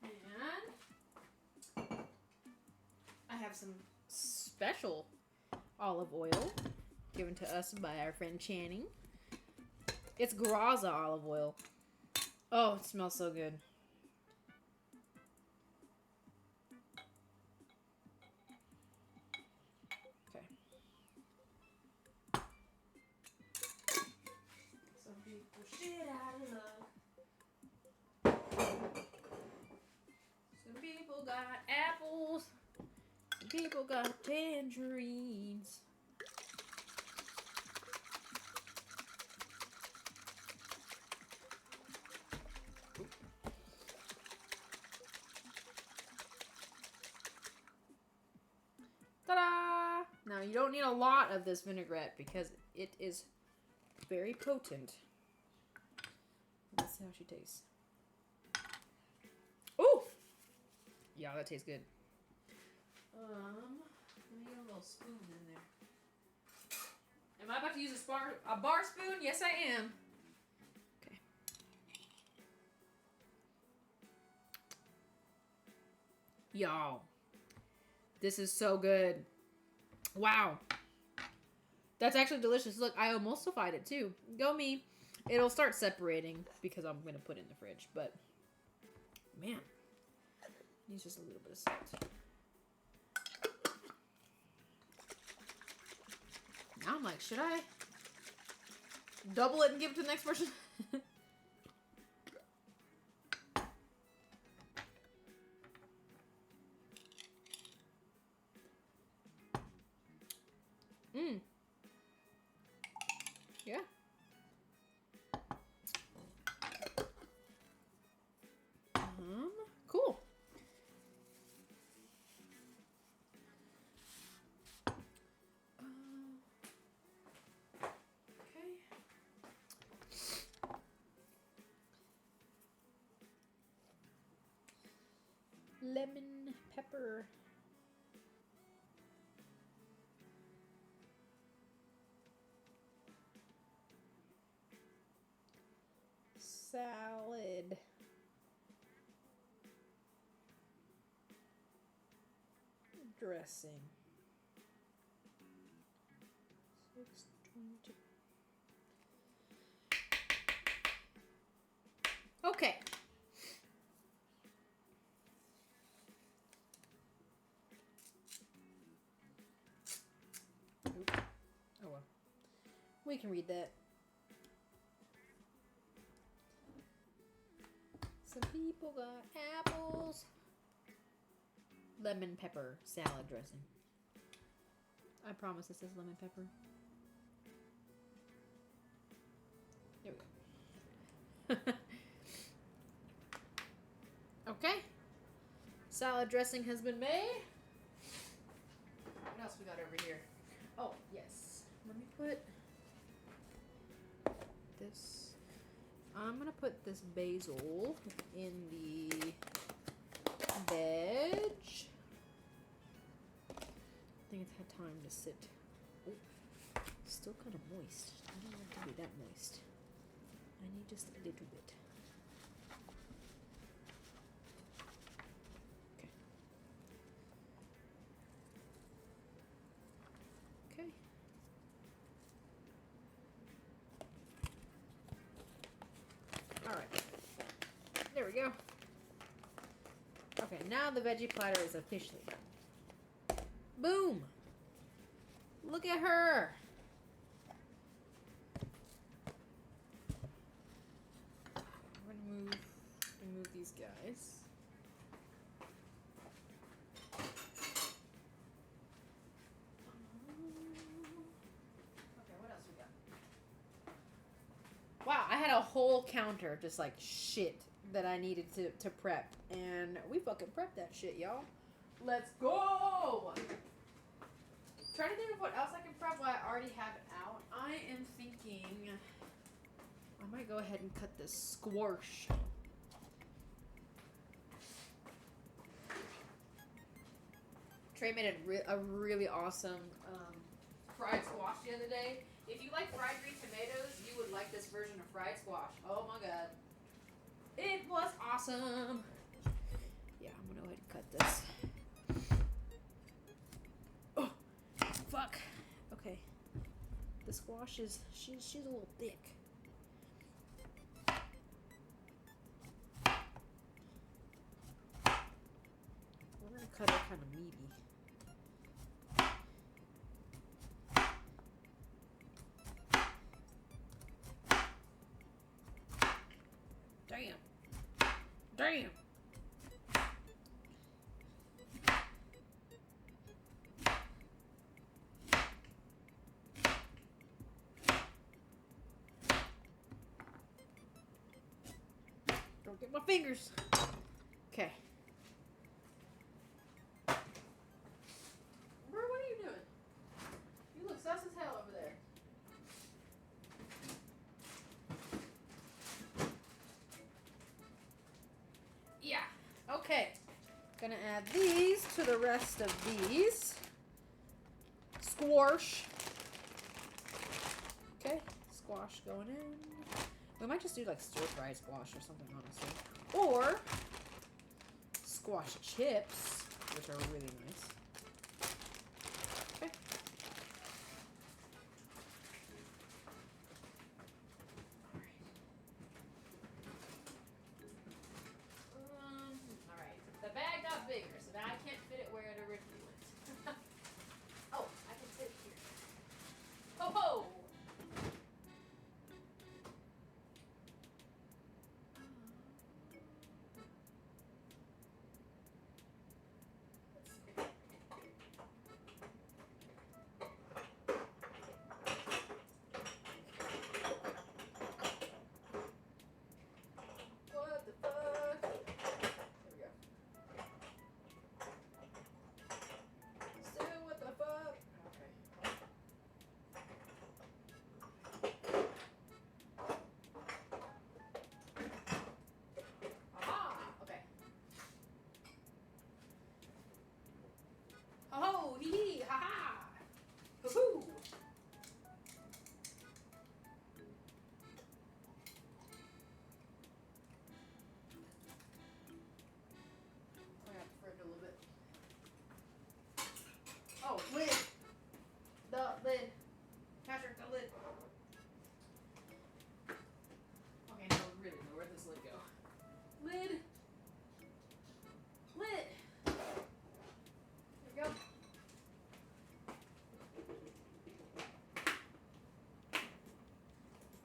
And I have some special olive oil given to us by our friend Channing. It's Graza olive oil. Oh, it smells so good. Okay. Some people shit out of love. Some people got apples. Some people got tangerines. Ta-da! Now, you don't need a lot of this vinaigrette because it is very potent. Let's see how she tastes. Ooh! Yeah, that tastes good. Let me get a little spoon in there. Am I about to use a bar spoon? Yes, I am. Okay. Y'all. This is so good. Wow. That's actually delicious. Look, I emulsified it too. Go me. It'll start separating because I'm going to put it in the fridge. But, man. Needs just a little bit of salt. Now I'm like, should I double it and give it to the next person? Yeah. Cool. Okay. Lemon pepper. Salad. Dressing. 620. Okay. Oops. Oh well. We can read that. Some people got apples. Lemon pepper salad dressing. I promise this is lemon pepper. There we go. Okay. Salad dressing has been made. What else we got over here? Oh, yes. Let me put this. I'm going to put this basil in the veg. I think it's had time to sit. Oh, still kind of moist. I don't want it to be that moist. I need just a little bit. Okay. Okay. go. Okay, now the veggie platter is officially done. Boom! Look at her! I'm gonna remove these guys. Okay, what else we got? Wow, I had a whole counter just like shit that I needed to prep, and we fucking prepped that shit, y'all. Let's go! Trying to think of what else I can prep while I already have it out. I am thinking I might go ahead and cut this squash. Trey made a really awesome fried squash the other day. If you like fried green tomatoes, you would like this version of fried squash. Oh my god. It was awesome. Yeah, I'm gonna go ahead and cut this. Oh, fuck. Okay. The squash is, she's a little thick. We're gonna cut it kind of meaty. Damn. Damn. Don't get my fingers. Okay. Bro, what are you doing? You look sus as hell over there. Yeah. Okay. Gonna add these to the rest of these. Squash. Okay. Squash going in. We might just do like stir-fried squash or something, honestly. Or squash chips, which are really nice. Okay. Alright. The bag got bigger, so now I can't fit it where it originally went. Oh, I can fit it here. Ho ho! What the fuck? There we go. Still, what the fuck? Okay. Aha! Okay. Ho ho! Hee hee! Ha ha! Hoo hoo! I have to fridge a little bit. Oh, lid! The lid. Patrick, the lid. Okay, no, really, where'd this lid go? Lid! Lid! There we go.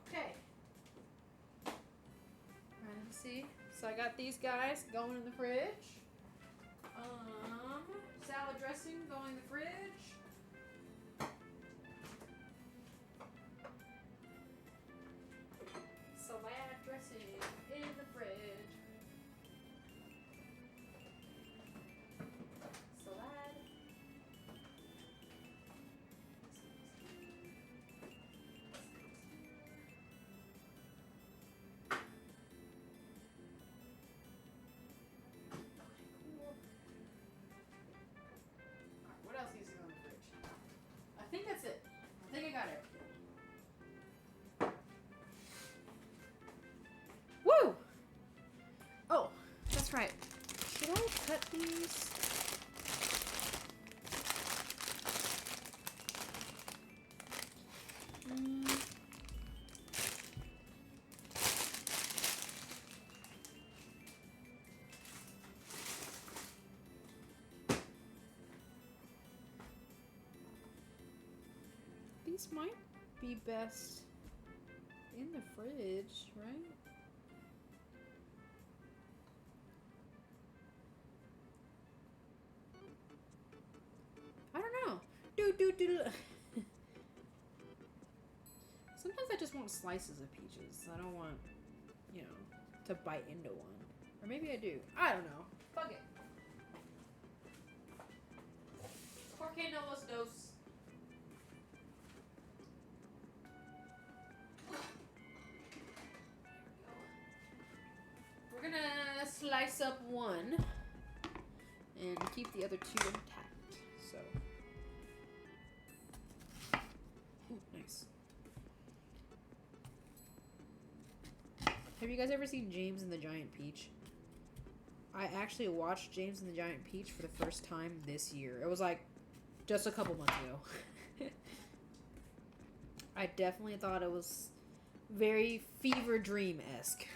Okay. Alright, let me see. So I got these guys going in the fridge. Salad dressing going in the fridge. Salad dressing in the fridge. Salad. What else needs to go in the fridge? I think that's it. I think I got it. Woo! Oh, that's right. Should I cut these? these might be best in the fridge, right? I don't know. Do. Sometimes I just want slices of peaches. I don't want, you know, to bite into one. Or maybe I do. I don't know. Fuck it. Porque no los dos. We're gonna slice up one and keep the other two intact. So, ooh, nice. Have you guys ever seen James and the Giant Peach? I actually watched James and the Giant Peach for the first time this year. It was like just a couple months ago. I definitely thought it was very fever dream-esque.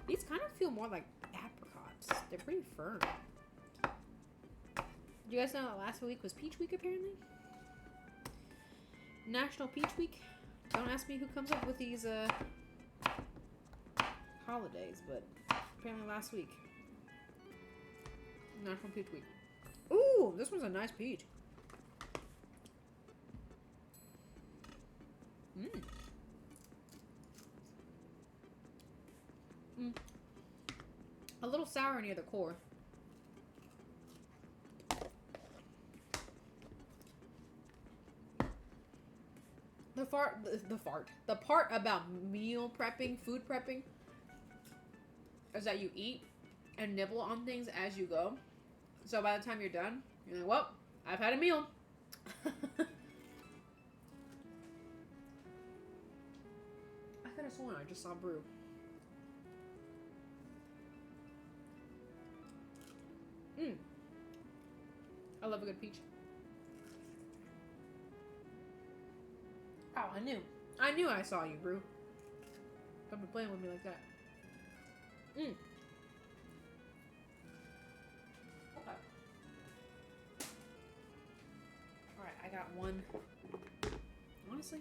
These kind of feel more like apricots. They're pretty firm. Did you guys know that last week was Peach Week, apparently? National Peach Week. Don't ask me who comes up with these holidays, but apparently last week. National Peach Week. Ooh, this one's a nice peach. A little sour near the core. The part about meal prepping, food prepping, is that you eat and nibble on things as you go. So by the time you're done, you're like, well, I've had a meal. I could have sworn I just saw brew. I love a good peach. Oh, I knew I saw you, brew. Don't be playing with me like that. Okay. Alright, I got one. Honestly,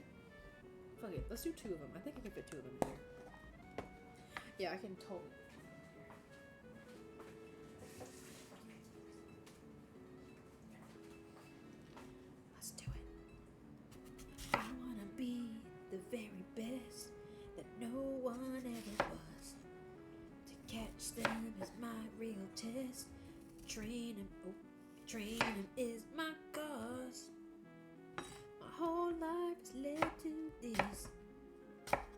fuck it. Let's do two of them. I think I can fit two of them in here. Yeah, I can totally. Let's do it. I wanna be the very best that no one ever was. To catch them is my real test. Training is my cause. My whole life has led to this.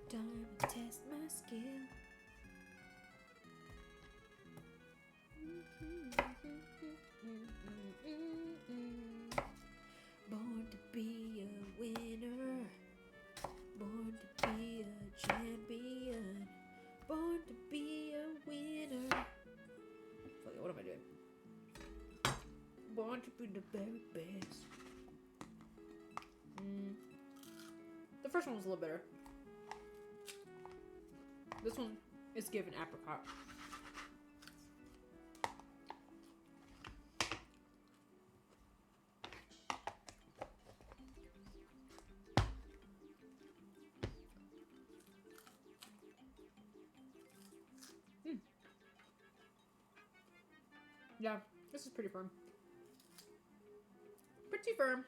Time to test my skill. Born to be a winner. Born to be a champion. Born to be a winner. Fuck it, what am I doing? Born to be the very best. The first one was a little better. This one is given apricot. Yeah, this is pretty firm. Pretty firm.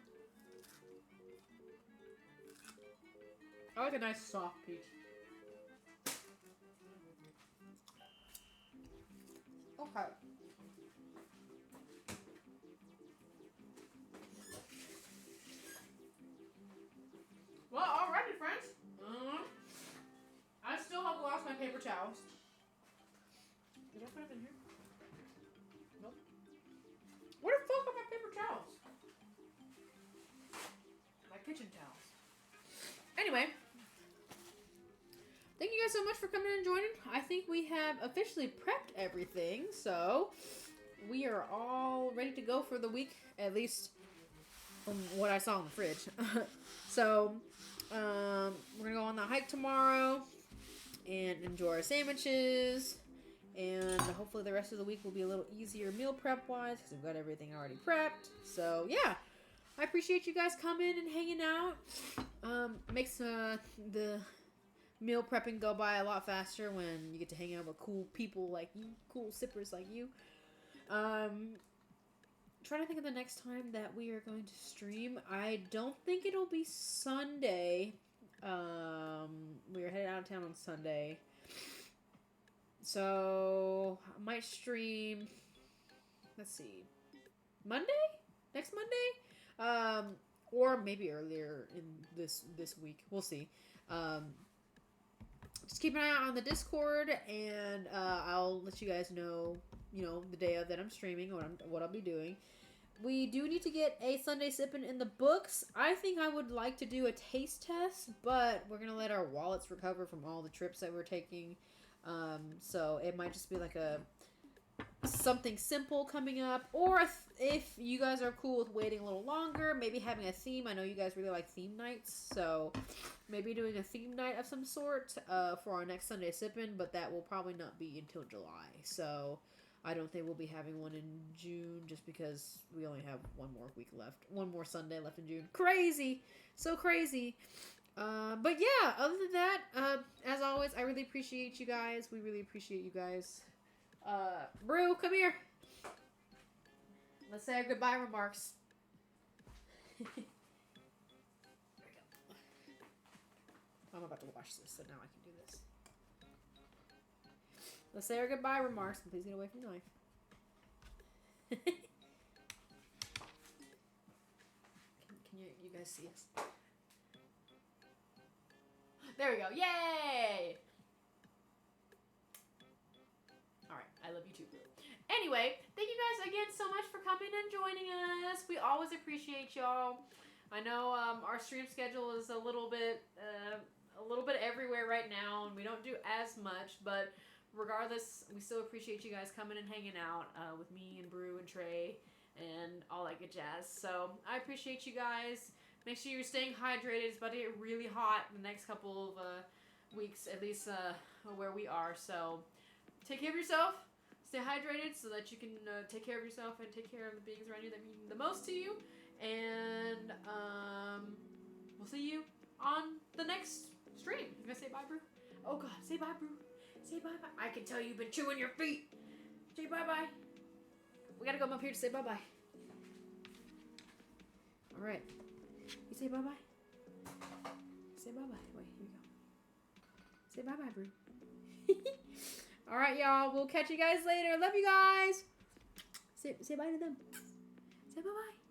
I like a nice soft peach. Okay. Well, alrighty, friends. I still have lost my paper towels. Did I put it in here? Nope. Where the fuck are my paper towels? My kitchen towels. Anyway. Thank you guys so much for coming and joining. I think we have officially prepped everything, so we are all ready to go for the week, at least from what I saw in the fridge. So, we're gonna go on the hike tomorrow and enjoy our sandwiches And hopefully the rest of the week will be a little easier meal prep wise because we've got everything already prepped. So yeah, I appreciate you guys coming and hanging out. Makes the meal prepping go by a lot faster when you get to hang out with cool people like you, cool sippers like you. Trying to think of the next time that we are going to stream. I don't think it'll be Sunday. We're headed out of town on Sunday. So I might stream. Let's see, Monday, next Monday, or maybe earlier in this week. We'll see. Just keep an eye out on the Discord, and I'll let you guys know. You know, the day of that I'm streaming, what I'll be doing. We do need to get a Sunday Sippin' in the books. I think I would like to do a taste test, but we're gonna let our wallets recover from all the trips that we're taking. So it might just be like something simple coming up, or if you guys are cool with waiting a little longer, maybe having a theme. I know you guys really like theme nights, so maybe doing a theme night of some sort for our next Sunday Sippin', but that will probably not be until July. So I don't think we'll be having one in June just because we only have one more Sunday left in June. Crazy, so crazy. But yeah, other than that, as always, I really appreciate you guys. We really appreciate you guys. Brew, come here. Let's say our goodbye remarks. There we go. I'm about to wash this, so now I can do this. Let's say our goodbye remarks, and please get away from the knife. Can you guys see us? There we go. Yay! Alright, I love you too, Brew. Anyway, thank you guys again so much for coming and joining us. We always appreciate y'all. I know our stream schedule is a little bit everywhere right now, and we don't do as much, but regardless, we still appreciate you guys coming and hanging out with me and Brew and Trey and all that good jazz. So I appreciate you guys. Make sure you're staying hydrated. It's about to get really hot in the next couple of weeks, at least where we are. So take care of yourself. Stay hydrated so that you can take care of yourself and take care of the beings around you that mean the most to you. And we'll see you on the next stream. You gonna say bye, Brew? Oh God, say bye, Brew. Say bye-bye. I can tell you've been chewing your feet. Say bye-bye. We gotta come up here to say bye-bye. Alright. You say bye-bye? Say bye-bye. Wait, here we go. Say bye-bye, Brew. Alright, y'all. We'll catch you guys later. Love you guys. Say bye to them. Say bye-bye.